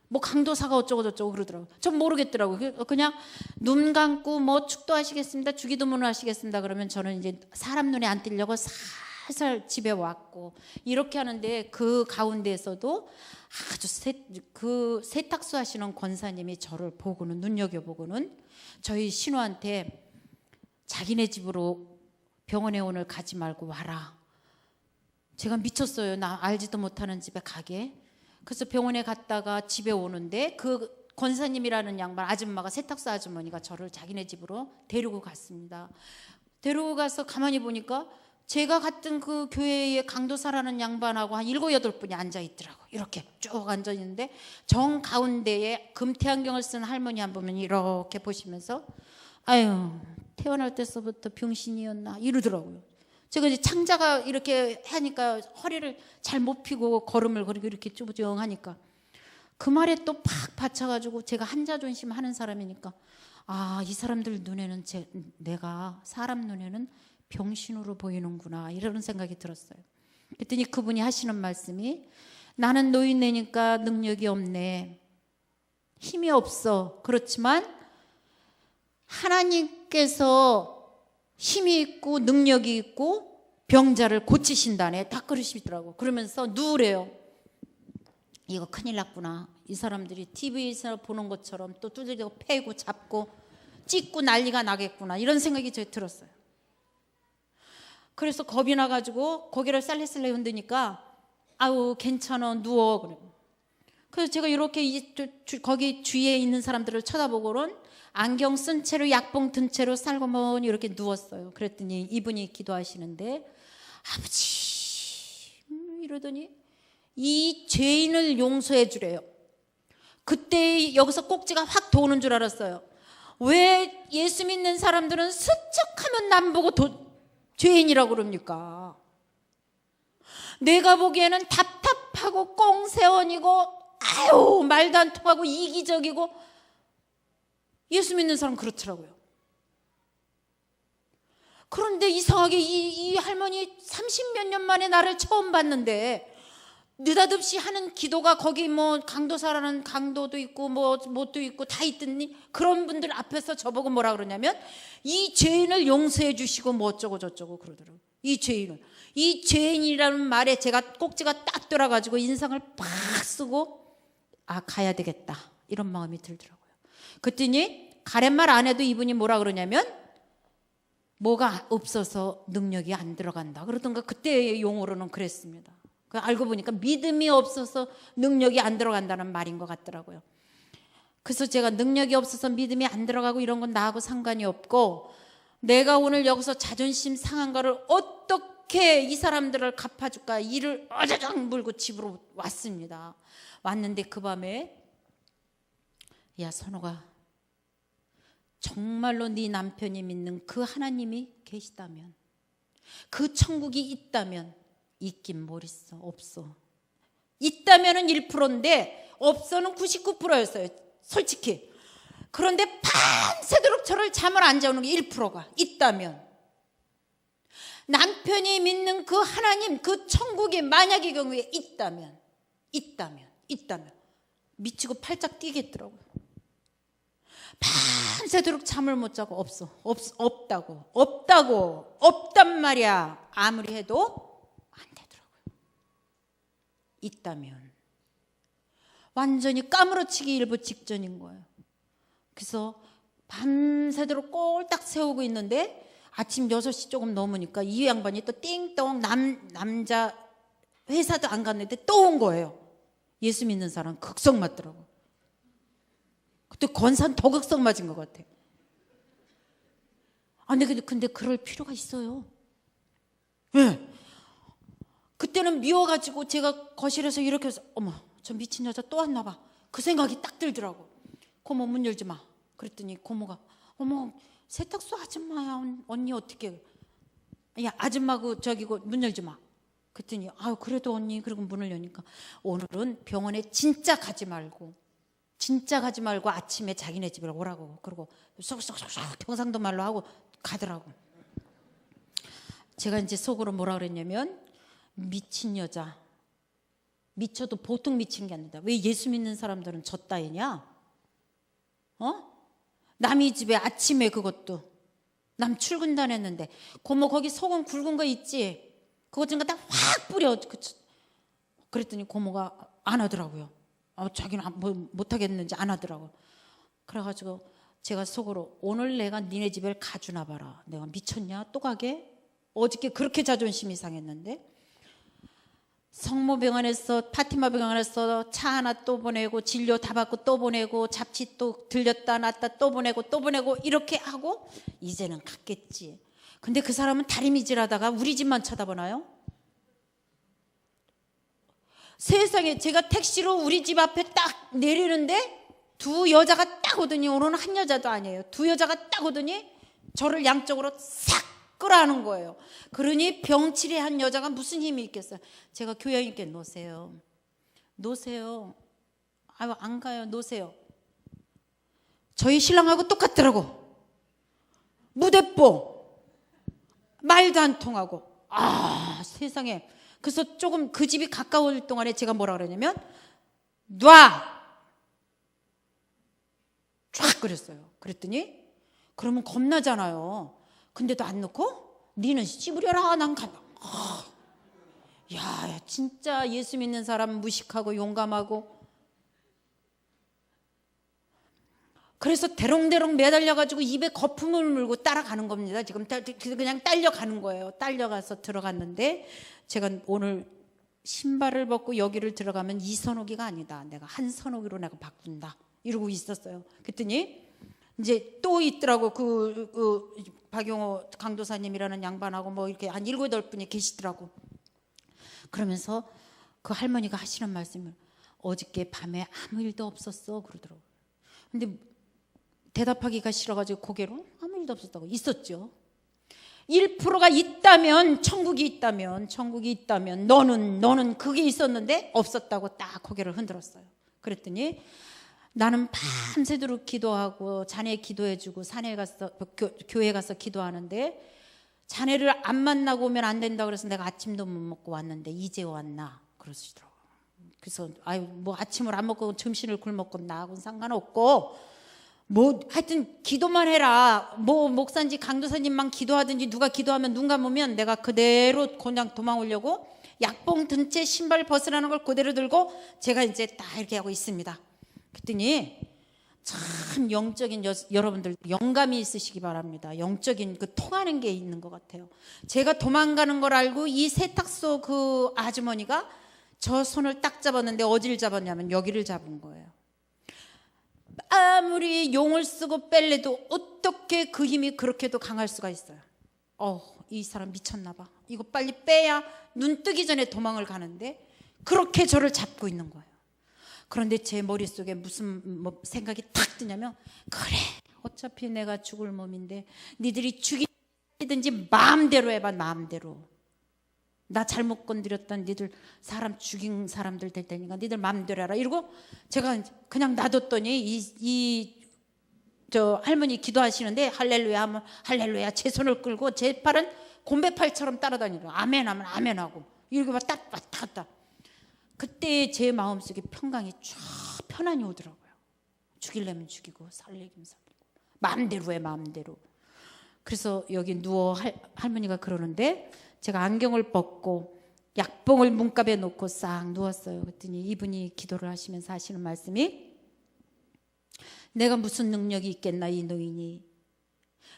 뭐 강도사가 어쩌고 저쩌고 그러더라고요. 전 모르겠더라고요. 그냥 눈 감고 뭐 축도하시겠습니다, 주기도문을 하시겠습니다 그러면 저는 이제 사람 눈에 안 띄려고 살살 집에 왔고, 이렇게 하는데 그 가운데에서도 아주 그 세탁소 하시는 권사님이 저를 보고는, 눈여겨보고는 저희 신우한테 자기네 집으로 병원에 오늘 가지 말고 와라. 제가 미쳤어요. 나 알지도 못하는 집에 가게. 그래서 병원에 갔다가 집에 오는데 그 권사님이라는 양반 아줌마가, 세탁소 아주머니가 저를 자기네 집으로 데리고 갔습니다. 데리고 가서 가만히 보니까 제가 갔던 그 교회에 강도사라는 양반하고 한 7, 8분이 앉아있더라고요. 이렇게 쭉 앉아있는데 정 가운데에 금태안경을 쓴 할머니 한 분이 이렇게 보시면서 아유 태어날 때서부터 병신이었나 이러더라고요. 제가 이제 창자가 이렇게 하니까 허리를 잘 못 펴고 걸음을 그리고 이렇게 쭈부정하니까 그 말에 또 팍 받쳐가지고, 제가 한자존심 하는 사람이니까 이 사람들 눈에는 내가 사람 눈에는 병신으로 보이는구나 이런 생각이 들었어요. 그랬더니 그분이 하시는 말씀이 나는 노인네니까 능력이 없네, 힘이 없어. 그렇지만 하나님께서 힘이 있고 능력이 있고 병자를 고치신다네. 딱 그러시더라고. 그러면서 누우래요. 이거 큰일 났구나. 이 사람들이 TV에서 보는 것처럼 또 두들겨 패고 잡고 찢고 난리가 나겠구나 이런 생각이 저에 들었어요. 그래서 겁이 나가지고 고개를 살레살레 흔드니까 아우 괜찮아 누워 그래. 그래서 제가 이렇게 거기 주위에 있는 사람들을 쳐다보고는 안경 쓴 채로 약봉 든 채로 살고머니 이렇게 누웠어요. 그랬더니 이분이 기도하시는데 아버지 이러더니 이 죄인을 용서해 주래요. 그때 여기서 꼭지가 확 도는 줄 알았어요. 왜 예수 믿는 사람들은 스쩍하면 남 보고 죄인이라고 그럽니까? 내가 보기에는 답답하고 꽁세원이고 아유 말도 안 통하고 이기적이고 예수 믿는 사람 그렇더라고요. 그런데 이상하게 이 할머니 30몇 년 만에 나를 처음 봤는데 느닷없이 하는 기도가 거기 뭐 강도사라는 강도도 있고 뭐도 있고 다 있더니 그런 분들 앞에서 저보고 뭐라 그러냐면 이 죄인을 용서해 주시고 뭐 어쩌고 저쩌고 그러더라고요. 이 죄인을. 이 죄인이라는 말에 제가 꼭지가 딱 돌아가지고 인상을 팍 쓰고 아 가야 되겠다 이런 마음이 들더라고요. 그랬더니 가렛말 안 해도 이분이 뭐라 그러냐면 뭐가 없어서 능력이 안 들어간다 그러던가 그때 용어로는 그랬습니다. 알고 보니까 믿음이 없어서 능력이 안 들어간다는 말인 것 같더라고요. 그래서 제가 능력이 없어서 믿음이 안 들어가고 이런 건 나하고 상관이 없고 내가 오늘 여기서 자존심 상한 거를 어떻게 이 사람들을 갚아줄까 이를 어자장 물고 집으로 왔습니다. 왔는데 그 밤에 야 선호가 정말로 네 남편이 믿는 그 하나님이 계시다면 그 천국이 있다면 있긴 뭘 있어 없어 있다면은 1%인데 없어는 99%였어요 솔직히. 그런데 밤새도록 저를 잠을 안 자는 게 1%가 있다면 남편이 믿는 그 하나님 그 천국이 만약의 경우에 있다면 미치고 팔짝 뛰겠더라고요. 밤새도록 잠을 못 자고 없단 말이야. 아무리 해도 안 되더라고요. 있다면 완전히 까무러치기 일보 직전인 거예요. 그래서 밤새도록 꼴딱 세우고 있는데 아침 6시 조금 넘으니까 이 양반이 또 띵동 남자 회사도 안 갔는데 또 온 거예요. 예수 믿는 사람 극성 맞더라고. 그때 권산 더 극성 맞은 것 같아. 아니 근데 그럴 필요가 있어요. 네. 그때는 미워가지고 제가 거실에서 이렇게 해서 어머 저 미친 여자 또 왔나 봐. 그 생각이 딱 들더라고. 고모 문 열지 마. 그랬더니 고모가 어머 세탁소 아줌마야 언니 어떻게 야 아줌마고 저기고 문 열지 마. 그랬더니 아유 그래도 언니 그리고 문을 여니까 오늘은 병원에 진짜 가지 말고 아침에 자기네 집에 오라고 그러고 쏙쏙쏙쏙 경상도 말로 하고 가더라고. 제가 이제 속으로 뭐라 그랬냐면 미친 여자 미쳐도 보통 미친 게 아니다. 왜 예수 믿는 사람들은 저 따위냐? 남의 집에 아침에 그것도 남 출근 다녔는데 고모 거기 소금 굵은 거 있지? 그것 좀 갖다 확 뿌려. 그랬더니 고모가 안 하더라고요. 자기는 못하겠는지 안 하더라고. 그래가지고 제가 속으로 오늘 내가 니네 집에 가주나 봐라. 내가 미쳤냐? 또 가게? 어저께 그렇게 자존심이 상했는데 성모병원에서 파티마병원에서 차 하나 또 보내고 진료 다 받고 또 보내고 잡지 또 들렸다 놨다 또 보내고 이렇게 하고 이제는 갔겠지. 근데 그 사람은 다리미질하다가 우리 집만 쳐다보나요? 세상에 제가 택시로 우리 집 앞에 딱 내리는데 두 여자가 딱 오더니 오늘은 한 여자도 아니에요. 두 여자가 딱 오더니 저를 양쪽으로 싹 끌어안은 거예요. 그러니 병치레한 여자가 무슨 힘이 있겠어요. 제가 교양있게 놓으세요. 아유 안 가요. 놓으세요. 저희 신랑하고 똑같더라고. 무대뽀 말도 안 통하고 세상에. 그래서 조금 그 집이 가까울 동안에 제가 뭐라 그러냐면 놔! 쫙 그랬어요. 그랬더니 그러면 겁나잖아요. 근데도 안 놓고 니는 씹으려라. 난 간다. 야 진짜 예수 믿는 사람 무식하고 용감하고. 그래서 대롱대롱 매달려가지고 입에 거품을 물고 따라가는 겁니다. 지금 그냥 딸려가는 거예요. 딸려가서 들어갔는데 제가 오늘 신발을 벗고 여기를 들어가면 이선옥이가 아니다. 내가 한선옥으로 내가 바꾼다. 이러고 있었어요. 그랬더니 이제 또 있더라고. 그 박용호 강도사님이라는 양반하고 뭐 이렇게 한 7, 8분이 계시더라고. 그러면서 그 할머니가 하시는 말씀을 어저께 밤에 아무 일도 없었어 그러더라고요. 근데 대답하기가 싫어가지고 고개로 아무 일도 없었다고. 있었죠. 1%가 있다면 천국이 있다면 너는 그게 있었는데 없었다고 딱 고개를 흔들었어요. 그랬더니 나는 밤새도록 기도하고 자네 기도해주고 산에 가서 교회 가서 기도하는데 자네를 안 만나고 오면 안 된다 그래서 내가 아침도 못 먹고 왔는데 이제 왔나 그러시더라고요. 그래서 아유 뭐 아침을 안 먹고 점심을 굶었고 나하고는 상관없고 뭐 하여튼 기도만 해라. 뭐 목사인지 강도사님만 기도하든지 누가 기도하면 눈 감으면 내가 그대로 그냥 도망오려고 약봉 든 채 신발 벗으라는 걸 그대로 들고 제가 이제 딱 이렇게 하고 있습니다. 그랬더니 참 영적인 여러분들 영감이 있으시기 바랍니다. 영적인 그 통하는 게 있는 것 같아요. 제가 도망가는 걸 알고 이 세탁소 그 아주머니가 저 손을 딱 잡았는데 어디를 잡았냐면 여기를 잡은 거예요. 아무리 용을 쓰고 뺄래도 어떻게 그 힘이 그렇게도 강할 수가 있어요. 이 사람 미쳤나 봐. 이거 빨리 빼야 눈 뜨기 전에 도망을 가는데 그렇게 저를 잡고 있는 거예요. 그런데 제 머릿속에 무슨 생각이 탁 드냐면 그래 어차피 내가 죽을 몸인데 니들이 죽이든지 마음대로 해봐. 마음대로. 나 잘못 건드렸던 니들 사람 죽인 사람들 될 테니까 니들 마음대로 해라. 이러고 제가 그냥 놔뒀더니 저 할머니 기도하시는데 할렐루야 하면 할렐루야 제 손을 끌고 제 팔은 곰배팔처럼 따라다니고 아멘 하면 아멘 하고 이렇게 막 왔다 갔다. 그때 제 마음속에 평강이 쫙 편안히 오더라고요. 죽이려면 죽이고 살리기면 살리고 마음대로 해 마음대로. 그래서 여기 누워 할머니가 그러는데 제가 안경을 벗고 약봉을 문갑에 놓고 싹 누웠어요. 그랬더니 이분이 기도를 하시면서 하시는 말씀이 내가 무슨 능력이 있겠나 이 노인이.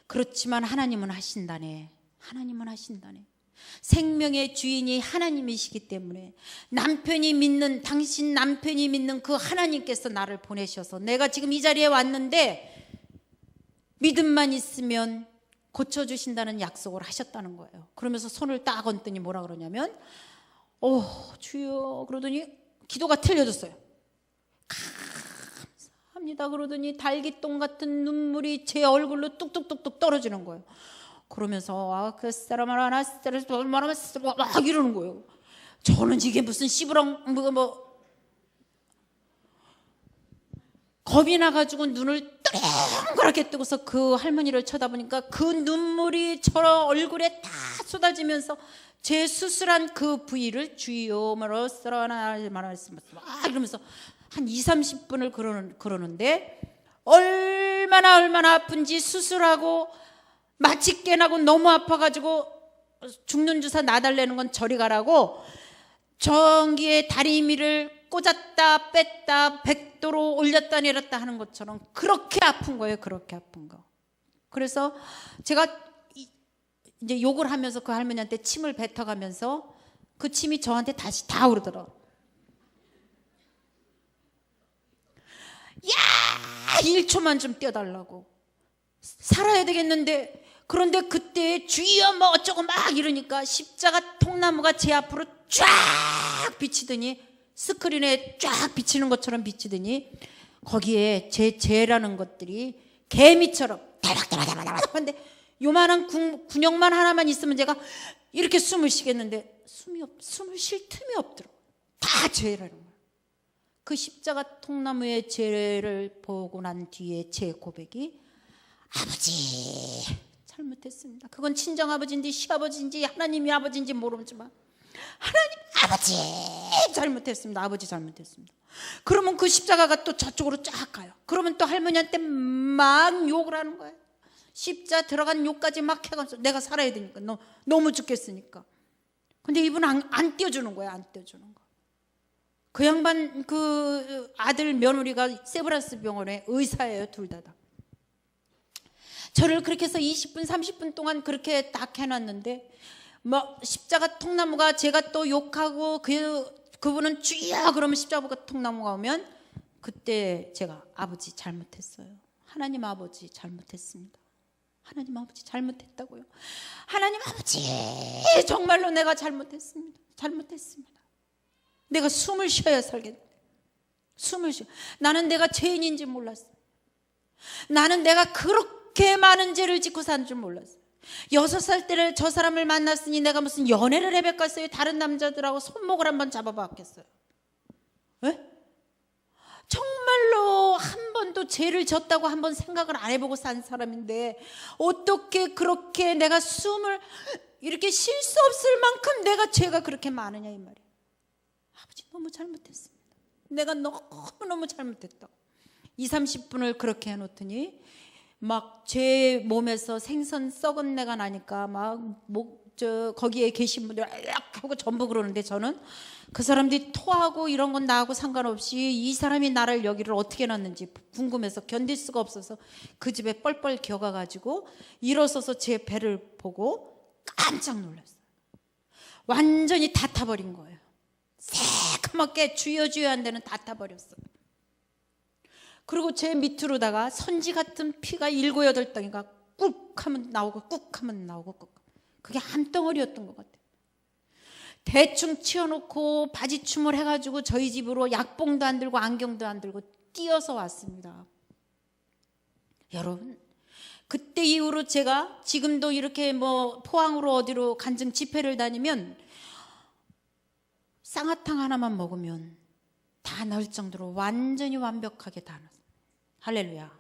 그렇지만 하나님은 하신다네. 하나님은 하신다네. 생명의 주인이 하나님이시기 때문에 당신 남편이 믿는 그 하나님께서 나를 보내셔서 내가 지금 이 자리에 왔는데 믿음만 있으면 고쳐주신다는 약속을 하셨다는 거예요. 그러면서 손을 딱 얹더니 뭐라 그러냐면 주여 그러더니 기도가 틀려졌어요. 감사합니다 그러더니 달기똥 같은 눈물이 제 얼굴로 뚝뚝뚝뚝 떨어지는 거예요. 그러면서 그 사람을 하나 막 이러는 거예요. 저는 이게 무슨 씨부렁 겁이 나가지고 눈을 동그랗게 뜨고서 그 할머니를 쳐다보니까 그 눈물이 저 얼굴에 다 쏟아지면서 제 수술한 그 부위를 주여 말하라 이러면서 한 20-30분을 그러는데 얼마나 아픈지 수술하고 마취 깨나고 너무 아파가지고 죽는 주사 놔달라는 건 저리 가라고 전기에 다리미를 꽂았다 뺐다 100도로 올렸다 내렸다 하는 것처럼 그렇게 아픈 거예요. 그렇게 아픈 거. 그래서 제가 이제 욕을 하면서 그 할머니한테 침을 뱉어가면서 그 침이 저한테 다시 다 오르더라. 야 1초만 좀 떼어달라고. 살아야 되겠는데. 그런데 그때 주여 뭐 어쩌고 막 이러니까 십자가 통나무가 제 앞으로 쫙 비치더니 스크린에 쫙 비치는 것처럼 비치더니 거기에 제 죄라는 것들이 개미처럼 다락다락다락 하는데 요만한 군역만 하나만 있으면 제가 이렇게 숨을 쉬겠는데 숨을 쉴 틈이 없더라고요. 다 죄라는 거예요. 그 십자가 통나무의 죄를 보고 난 뒤에 제 고백이 아버지 잘못했습니다. 그건 친정아버지인지 시아버지인지 하나님이 아버지인지 모르지만 하나님 아버지 잘못했습니다. 아버지 잘못했습니다. 그러면 그 십자가가 또 저쪽으로 쫙 가요. 그러면 또 할머니한테 막 욕을 하는 거예요. 십자 들어간 욕까지 막 해가면서 내가 살아야 되니까 너무 죽겠으니까. 근데 이분은 안 띄워주는 거야. 안 띄워주는 거. 그 양반 그 아들 며느리가 세브란스 병원에 의사예요. 둘 다. 저를 그렇게 해서 20분 30분 동안 그렇게 딱 해놨는데 뭐 십자가 통나무가 제가 또 욕하고 그분은 주여 그러면 십자가 통나무가 오면 그때 제가 아버지 잘못했어요. 하나님 아버지 잘못했습니다. 하나님 아버지 잘못했다고요. 하나님 아버지 정말로 내가 잘못했습니다. 내가 숨을 쉬어야 살겠는데 숨을 쉬어. 나는 내가 죄인인지 몰랐어요. 나는 내가 그렇게 많은 죄를 짓고 산 줄 몰랐어요. 6살 때를 저 사람을 만났으니 내가 무슨 연애를 해봤겠어요. 다른 남자들하고 손목을 한번 잡아봤겠어요. 에? 정말로 한 번도 죄를 졌다고 한번 생각을 안 해보고 산 사람인데 어떻게 그렇게 내가 숨을 이렇게 쉴 수 없을 만큼 내가 죄가 그렇게 많으냐 이 말이에요. 아버지 너무 잘못했습니다. 내가 너무너무 잘못했다고. 30분을 그렇게 해놓더니 막 제 몸에서 생선 썩은 내가 나니까 거기에 계신 분들 악 하고 전부 그러는데, 저는 그 사람들이 토하고 이런 건 나하고 상관없이 이 사람이 나를 여기를 어떻게 놨는지 궁금해서 견딜 수가 없어서 그 집에 뻘뻘 기어가가지고 일어서서 제 배를 보고 깜짝 놀랐어요. 완전히 다 타버린 거예요. 새카맣게 주여 한 데는 다 타버렸어요. 그리고 제 밑으로다가 선지 같은 피가 7, 8덩이가 꾹 하면 나오고 꾹 하면 나오고 꾹. 그게 한 덩어리였던 것 같아요. 대충 치워놓고 바지춤을 해가지고 저희 집으로 약봉도 안 들고 안경도 안 들고 뛰어서 왔습니다. 여러분, 그때 이후로 제가 지금도 이렇게 포항으로 어디로 간증 집회를 다니면 쌍화탕 하나만 먹으면 다 넣을 정도로 완전히 완벽하게 다 넣었어요. 할렐루야.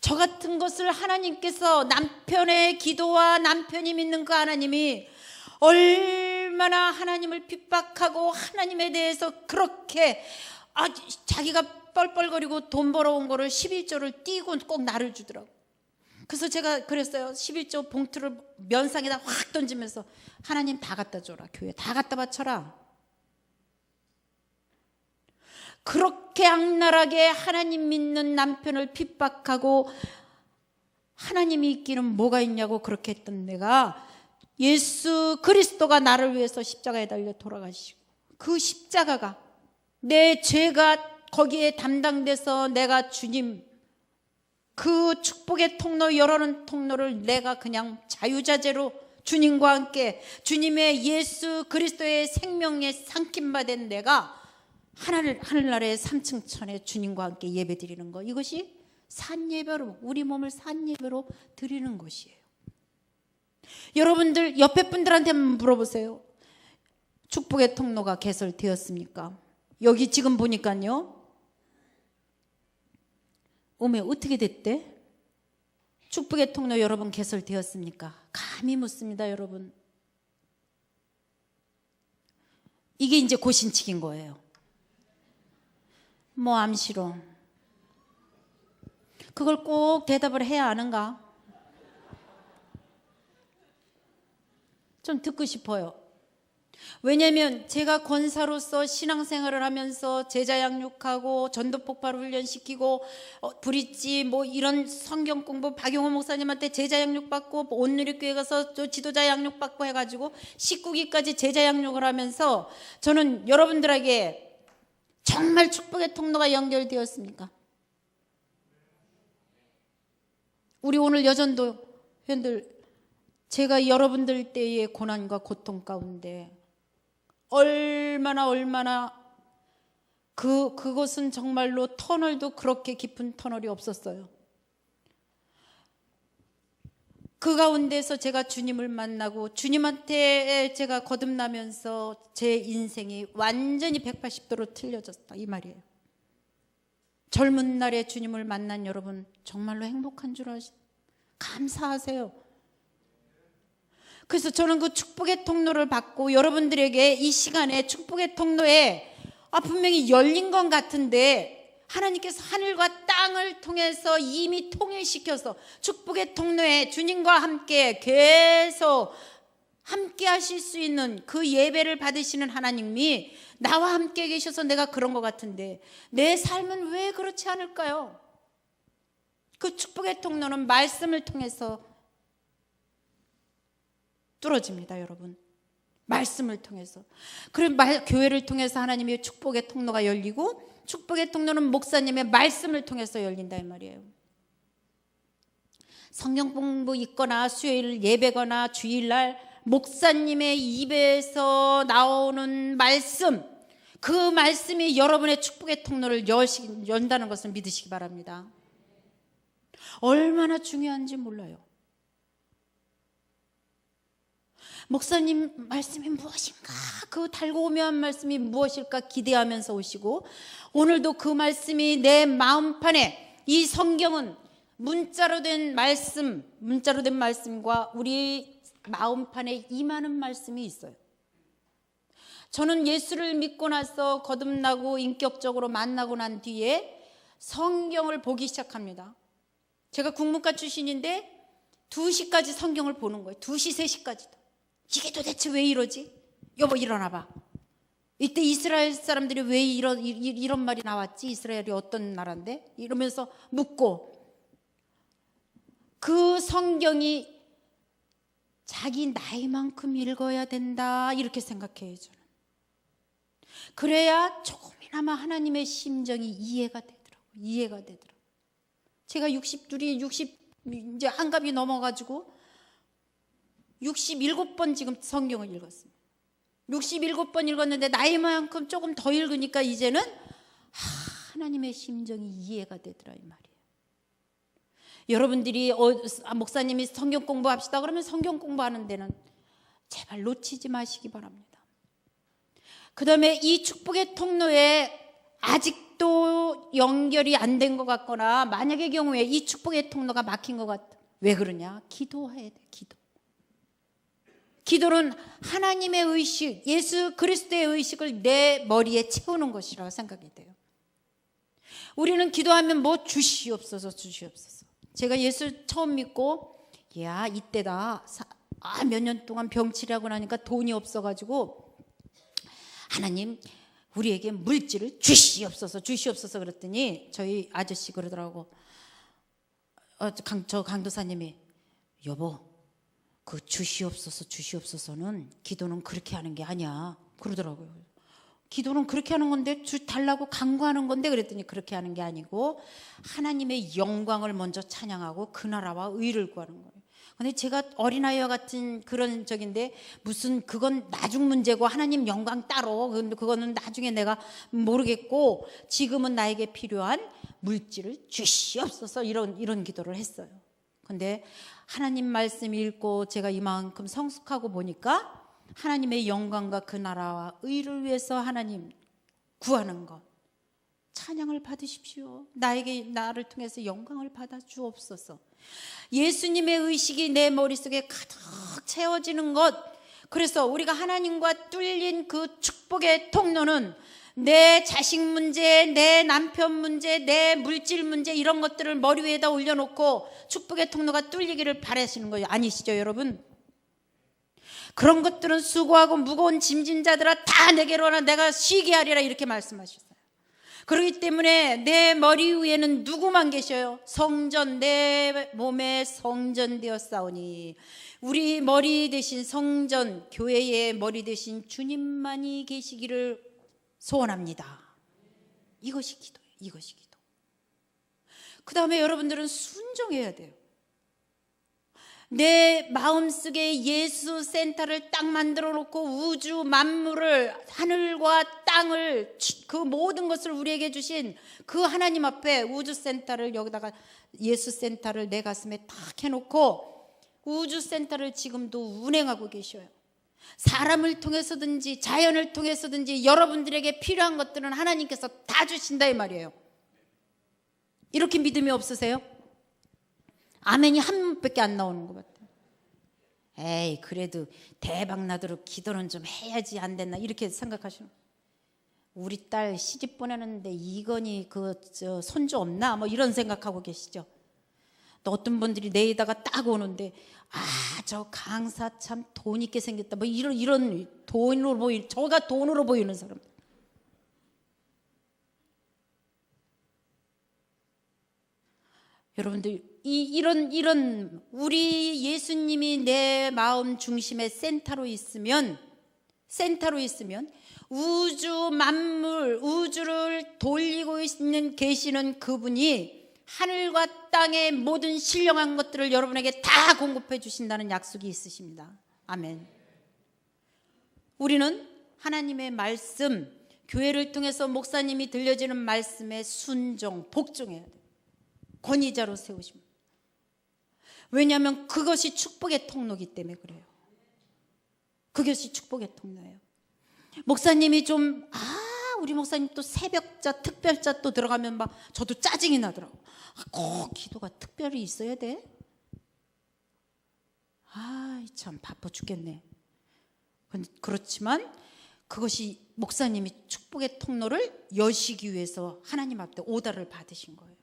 저 같은 것을 하나님께서, 남편의 기도와 남편이 믿는 그 하나님이 얼마나 하나님을 핍박하고 하나님에 대해서 그렇게 자기가 뻘뻘거리고 돈 벌어온 거를 11조를 띄고 꼭 나를 주더라고. 그래서 제가 그랬어요. 11조 봉투를 면상에다 확 던지면서 하나님 다 갖다 줘라. 교회 다 갖다 바쳐라. 그렇게 악랄하게 하나님 믿는 남편을 핍박하고 하나님이 있기는 뭐가 있냐고 그렇게 했던 내가, 예수 그리스도가 나를 위해서 십자가에 달려 돌아가시고 그 십자가가 내 죄가 거기에 담당돼서 내가 주님 그 축복의 통로, 열어놓은 통로를 내가 그냥 자유자재로 주님과 함께 주님의 예수 그리스도의 생명에 삼킴받은 내가 하늘나라의 3층 천에 주님과 함께 예배드리는 것, 이것이 산예배로, 우리 몸을 산예배로 드리는 것이에요. 여러분들 옆에 분들한테 한번 물어보세요. 축복의 통로가 개설되었습니까? 여기 지금 보니까요, 어머 어떻게 됐대? 축복의 통로 여러분 개설되었습니까? 감히 묻습니다. 여러분, 이게 이제 고신칙인 거예요. 암시로 그걸 꼭 대답을 해야 하는가? 좀 듣고 싶어요. 왜냐하면 제가 권사로서 신앙생활을 하면서 제자 양육하고 전도폭발 훈련시키고 브릿지 이런 성경 공부 박용호 목사님한테 제자 양육받고 온누리교회 가서 또 지도자 양육받고 해가지고 19기까지 제자 양육을 하면서 저는 여러분들에게 정말 축복의 통로가 연결되었습니까? 우리 오늘 여전도 회원들, 제가 여러분들 때의 고난과 고통 가운데 얼마나 그것은 정말로 터널도 그렇게 깊은 터널이 없었어요. 그 가운데서 제가 주님을 만나고 주님한테 제가 거듭나면서 제 인생이 완전히 180도로 틀려졌다, 이 말이에요. 젊은 날에 주님을 만난 여러분 정말로 행복한 줄 감사하세요. 그래서 저는 그 축복의 통로를 받고 여러분들에게 이 시간에 축복의 통로에 분명히 열린 것 같은데, 하나님께서 하늘과 땅을 통해서 이미 통일시켜서 축복의 통로에 주님과 함께 계속 함께 하실 수 있는 그 예배를 받으시는 하나님이 나와 함께 계셔서 내가 그런 것 같은데, 내 삶은 왜 그렇지 않을까요? 그 축복의 통로는 말씀을 통해서 뚫어집니다, 여러분. 말씀을 통해서. 그럼 교회를 통해서 하나님의 축복의 통로가 열리고, 축복의 통로는 목사님의 말씀을 통해서 열린다, 이 말이에요. 성경 공부 있거나 수요일 예배거나 주일날 목사님의 입에서 나오는 말씀, 그 말씀이 여러분의 축복의 통로를 연다는 것을 믿으시기 바랍니다. 얼마나 중요한지 몰라요. 목사님 말씀이 무엇인가, 그 달고오묘한 말씀이 무엇일까 기대하면서 오시고, 오늘도 그 말씀이 내 마음판에, 이 성경은 문자로 된 말씀과 우리 마음판에 임하는 말씀이 있어요. 저는 예수를 믿고 나서 거듭나고 인격적으로 만나고 난 뒤에 성경을 보기 시작합니다. 제가 국문과 출신인데 2시까지 성경을 보는 거예요. 2시, 3시까지도. 이게 도대체 왜 이러지? 여보 일어나 봐. 이때 이스라엘 사람들이 왜 이런 말이 나왔지? 이스라엘이 어떤 나라인데? 이러면서 묻고, 그 성경이 자기 나이만큼 읽어야 된다 이렇게 생각해요. 저는 그래야 조금이나마 하나님의 심정이 이해가 되더라고요. 제가 60 이제 한갑이 넘어가지고 67번 지금 성경을 읽었습니다. 67번 읽었는데 나이만큼 조금 더 읽으니까 이제는 하나님의 심정이 이해가 되더라 이 말이에요. 여러분들이 목사님이 성경 공부합시다 그러면 성경 공부하는 데는 제발 놓치지 마시기 바랍니다. 그 다음에 이 축복의 통로에 아직도 연결이 안 된 것 같거나 만약의 경우에 이 축복의 통로가 막힌 것 같아. 왜 그러냐? 기도해야 돼. 기도는 하나님의 의식, 예수 그리스도의 의식을 내 머리에 채우는 것이라고 생각이 돼요. 우리는 기도하면 뭐 주시옵소서. 제가 예수 처음 믿고 이때다. 몇 년 동안 병치료하고 나니까 돈이 없어가지고 하나님 우리에게 물질을 주시옵소서 그랬더니 저희 아저씨 그러더라고. 저 강도사님이 여보 그 주시옵소서는 기도는 그렇게 하는 게 아니야 그러더라고요. 기도는 그렇게 하는 건데 달라고 간구하는 건데 그랬더니 그렇게 하는 게 아니고 하나님의 영광을 먼저 찬양하고 그 나라와 의를 구하는 거예요. 근데 제가 어린아이와 같은 그런 적인데 무슨 그건 나중 문제고 하나님 영광 따로 그거는 나중에 내가 모르겠고 지금은 나에게 필요한 물질을 주시옵소서 이런 기도를 했어요. 근데 하나님 말씀 읽고 제가 이만큼 성숙하고 보니까 하나님의 영광과 그 나라와 의를 위해서 하나님 구하는 것 찬양을 받으십시오. 나를 통해서 영광을 받아 주옵소서. 예수님의 의식이 내 머릿속에 가득 채워지는 것. 그래서 우리가 하나님과 뚫린 그 축복의 통로는 내 자식 문제, 내 남편 문제, 내 물질 문제 이런 것들을 머리 위에다 올려놓고 축복의 통로가 뚫리기를 바라시는 거예요. 아니시죠 여러분? 그런 것들은 수고하고 무거운 짐진 자들아 다 내게로 오라 내가 쉬게 하리라 이렇게 말씀하셨어요. 그렇기 때문에 내 머리 위에는 누구만 계셔요? 성전, 내 몸에 성전 되었사오니 우리 머리 대신 성전, 교회의 머리 대신 주님만이 계시기를 소원합니다. 이것이 기도예요. 이것이 기도. 그 다음에 여러분들은 순종해야 돼요. 내 마음속에 예수 센터를 딱 만들어 놓고 우주 만물을 하늘과 땅을 그 모든 것을 우리에게 주신 그 하나님 앞에 우주 센터를 여기다가 예수 센터를 내 가슴에 딱 해놓고 우주 센터를 지금도 운행하고 계셔요. 사람을 통해서든지 자연을 통해서든지 여러분들에게 필요한 것들은 하나님께서 다 주신다 이 말이에요. 이렇게 믿음이 없으세요? 아멘이 한 번밖에 안 나오는 것 같아요. 에이 그래도 대박 나도록 기도는 좀 해야지 안 됐나 이렇게 생각하시는 거예요. 우리 딸 시집 보내는데 이건희 손주 없나 뭐 이런 생각하고 계시죠. 또 어떤 분들이 내에다가 딱 오는데 저 강사 참 돈 있게 생겼다 뭐 이런 돈으로 저가 돈으로 보이는 사람. 여러분들 이런 우리 예수님이 내 마음 중심의 센터로 있으면 우주 만물 우주를 돌리고 계시는 그분이 하늘과 땅의 모든 신령한 것들을 여러분에게 다 공급해 주신다는 약속이 있으십니다. 아멘. 우리는 하나님의 말씀, 교회를 통해서 목사님이 들려주는 말씀에 순종, 복종해야 돼요. 권위자로 세우십니다. 왜냐하면 그것이 축복의 통로이기 때문에 그래요. 그것이 축복의 통로예요. 목사님이 좀 우리 목사님 또 새벽자 특별자 또 들어가면 막 저도 짜증이 나더라고. 꼭 기도가 특별히 있어야 돼? 참 바빠 죽겠네. 그렇지만 그것이 목사님이 축복의 통로를 여시기 위해서 하나님 앞에 오다를 받으신 거예요.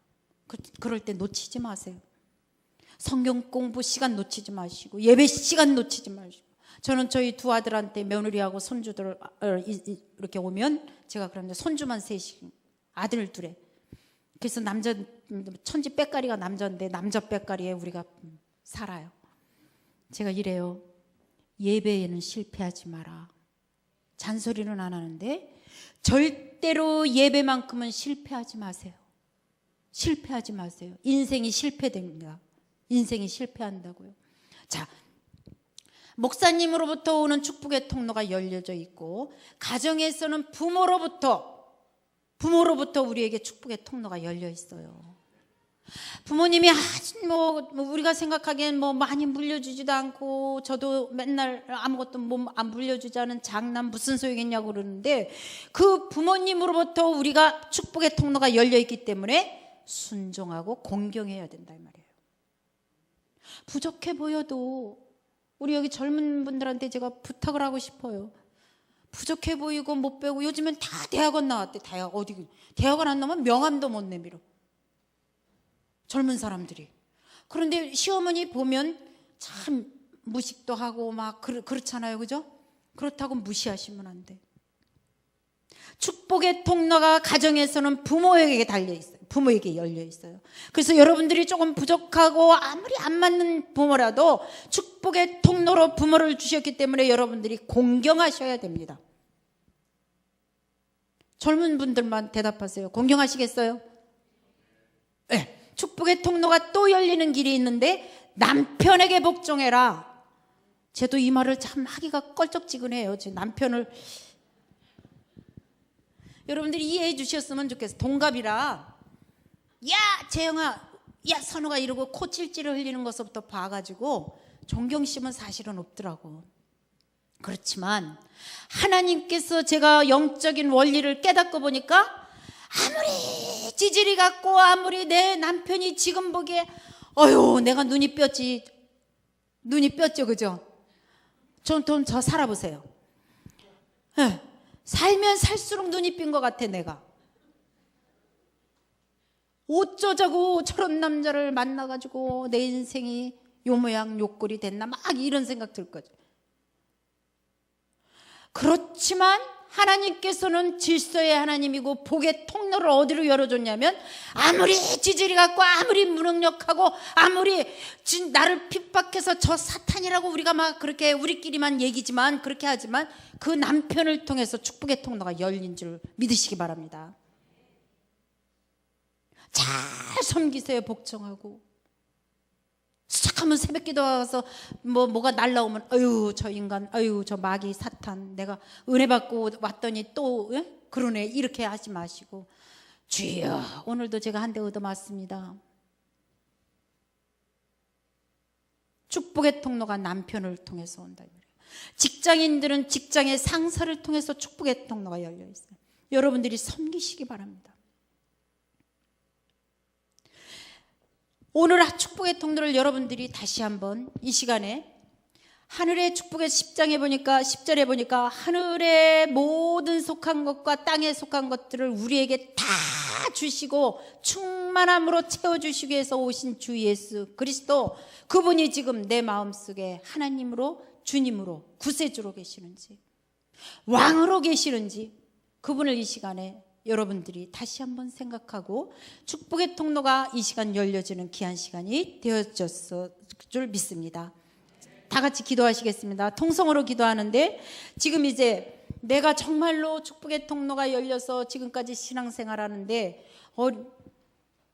그럴 때 놓치지 마세요. 성경 공부 시간 놓치지 마시고 예배 시간 놓치지 마시고. 저는 저희 두 아들한테 며느리하고 손주들 이렇게 오면 제가 그러는데 손주만 셋이 아들 둘에. 그래서 남자 천지 빼까리가 남자인데 남자 빼까리에 우리가 살아요. 제가 이래요. 예배에는 실패하지 마라. 잔소리는 안 하는데 절대로 예배만큼은 실패하지 마세요. 실패하지 마세요. 인생이 실패됩니다. 인생이 실패한다고요. 자, 목사님으로부터 오는 축복의 통로가 열려져 있고 가정에서는 부모로부터 우리에게 축복의 통로가 열려 있어요. 부모님이 아주 우리가 생각하기엔 많이 물려주지도 않고 저도 맨날 아무것도 안 물려주지 않은 장남 무슨 소용이냐고 그러는데 그 부모님으로부터 우리가 축복의 통로가 열려 있기 때문에 순종하고 공경해야 된다 이 말이에요. 부족해 보여도 우리 여기 젊은 분들한테 제가 부탁을 하고 싶어요. 부족해 보이고 못 배우고 요즘엔 다 대학원 나왔대. 대학원 안 나오면 명함도 못 내밀어. 젊은 사람들이. 그런데 시어머니 보면 참 무식도 하고 막 그렇잖아요. 그죠? 그렇다고 무시하시면 안 돼. 축복의 통로가 가정에서는 부모에게 달려 있어요. 부모에게 열려 있어요. 그래서 여러분들이 조금 부족하고 아무리 안 맞는 부모라도 축복의 통로로 부모를 주셨기 때문에 여러분들이 공경하셔야 됩니다. 젊은 분들만 대답하세요. 공경하시겠어요? 네. 축복의 통로가 또 열리는 길이 있는데 남편에게 복종해라. 저도 이 말을 참 하기가 껄쩍지근해요. 제 남편을 여러분들이 이해해 주셨으면 좋겠어요. 동갑이라 야 재영아 야 선우가 이러고 코 찔찔을 흘리는 것부터 봐가지고 존경심은 사실은 없더라고. 그렇지만 하나님께서 제가 영적인 원리를 깨닫고 보니까 아무리 지질이 같고 아무리 내 남편이 지금 보기에 내가 눈이 뼈죠 그죠? 좀 더 살아보세요. 네. 살면 살수록 눈이 삔 것 같아 내가. 어쩌자고 저런 남자를 만나가지고 내 인생이 요 모양 요 꼴이 됐나 막 이런 생각 들 거죠. 그렇지만 하나님께서는 질서의 하나님이고 복의 통로를 어디로 열어줬냐면 아무리 지질이 같고 아무리 무능력하고 아무리 나를 핍박해서 저 사탄이라고 우리가 막 그렇게 우리끼리만 얘기지만 그렇게 하지만 그 남편을 통해서 축복의 통로가 열린 줄 믿으시기 바랍니다. 잘 섬기세요. 복종하고 시작하면 새벽기도 와서 뭐가 날라오면 저 인간 저 마귀 사탄 내가 은혜 받고 왔더니 또 그러네 이렇게 하지 마시고 주여 오늘도 제가 한 대 얻어맞습니다. 축복의 통로가 남편을 통해서 온다. 직장인들은 직장의 상사를 통해서 축복의 통로가 열려 있어요. 여러분들이 섬기시기 바랍니다. 오늘 축복의 통로를 여러분들이 다시 한번 이 시간에 하늘의 축복의 10장에 보니까 10절에 보니까 하늘의 모든 속한 것과 땅에 속한 것들을 우리에게 다 주시고 충만함으로 채워주시기 위해서 오신 주 예수 그리스도 그분이 지금 내 마음속에 하나님으로 주님으로 구세주로 계시는지 왕으로 계시는지 그분을 이 시간에 여러분들이 다시 한번 생각하고 축복의 통로가 이 시간 열려지는 귀한 시간이 되어졌을 줄 믿습니다. 다 같이 기도하시겠습니다. 통성으로 기도하는데 지금 이제 내가 정말로 축복의 통로가 열려서 지금까지 신앙생활하는데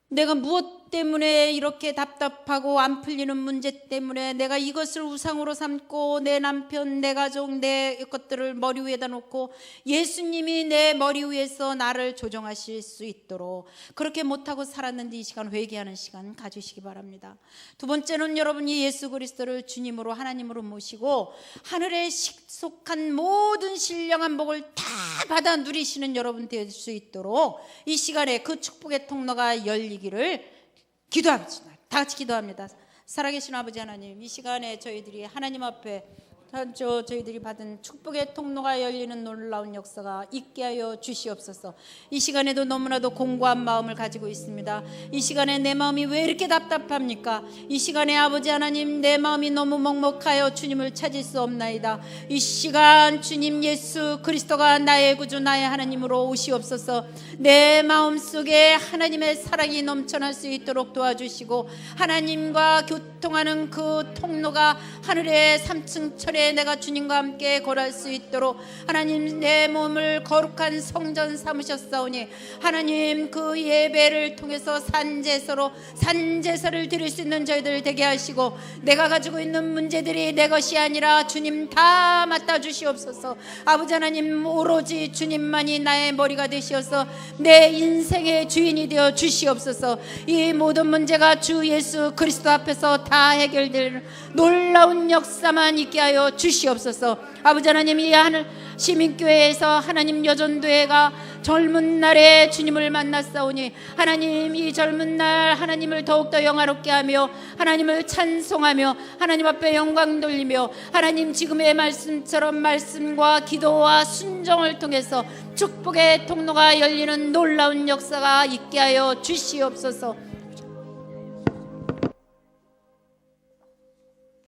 내가 무엇 때문에 이렇게 답답하고 안 풀리는 문제 때문에 내가 이것을 우상으로 삼고 내 남편, 내 가족, 내 것들을 머리 위에다 놓고 예수님이 내 머리 위에서 나를 조정하실 수 있도록 그렇게 못하고 살았는데 이 시간 회개하는 시간 가지시기 바랍니다. 두 번째는 여러분이 예수 그리스도를 주님으로 하나님으로 모시고 하늘에 속한 모든 신령한 복을 다 받아 누리시는 여러분 될 수 있도록 이 시간에 그 축복의 통로가 열리기를 기도합니다. 다 같이 기도합니다. 살아계신 아버지 하나님, 이 시간에 저희들이 하나님 앞에 저희들이 받은 축복의 통로가 열리는 놀라운 역사가 있게 하여 주시옵소서. 이 시간에도 너무나도 공고한 마음을 가지고 있습니다. 이 시간에 내 마음이 왜 이렇게 답답합니까? 이 시간에 아버지 하나님, 내 마음이 너무 먹먹하여 주님을 찾을 수 없나이다. 이 시간 주님 예수 그리스도가 나의 구주 나의 하나님으로 오시옵소서. 내 마음속에 하나님의 사랑이 넘쳐날 수 있도록 도와주시고, 하나님과 교통하는 그 통로가 하늘의 3층 철에 내가 주님과 함께 걸을 수 있도록 하나님 내 몸을 거룩한 성전 삼으셨사오니, 하나님 그 예배를 통해서 산제사를 드릴 수 있는 저희들 되게 하시고, 내가 가지고 있는 문제들이 내 것이 아니라 주님 다 맡아 주시옵소서. 아버지 하나님, 오로지 주님만이 나의 머리가 되시어서 내 인생의 주인이 되어 주시옵소서. 이 모든 문제가 주 예수 그리스도 앞에서 다 해결될 놀라운 역사만 있게 하여 주시옵소서. 아버지 하나님, 이 하늘 시민교회에서 하나님 여전도회가 젊은 날에 주님을 만났사오니, 하나님 이 젊은 날 하나님을 더욱더 영화롭게 하며 하나님을 찬송하며 하나님 앞에 영광 돌리며, 하나님 지금의 말씀처럼 말씀과 기도와 순종을 통해서 축복의 통로가 열리는 놀라운 역사가 있게 하여 주시옵소서.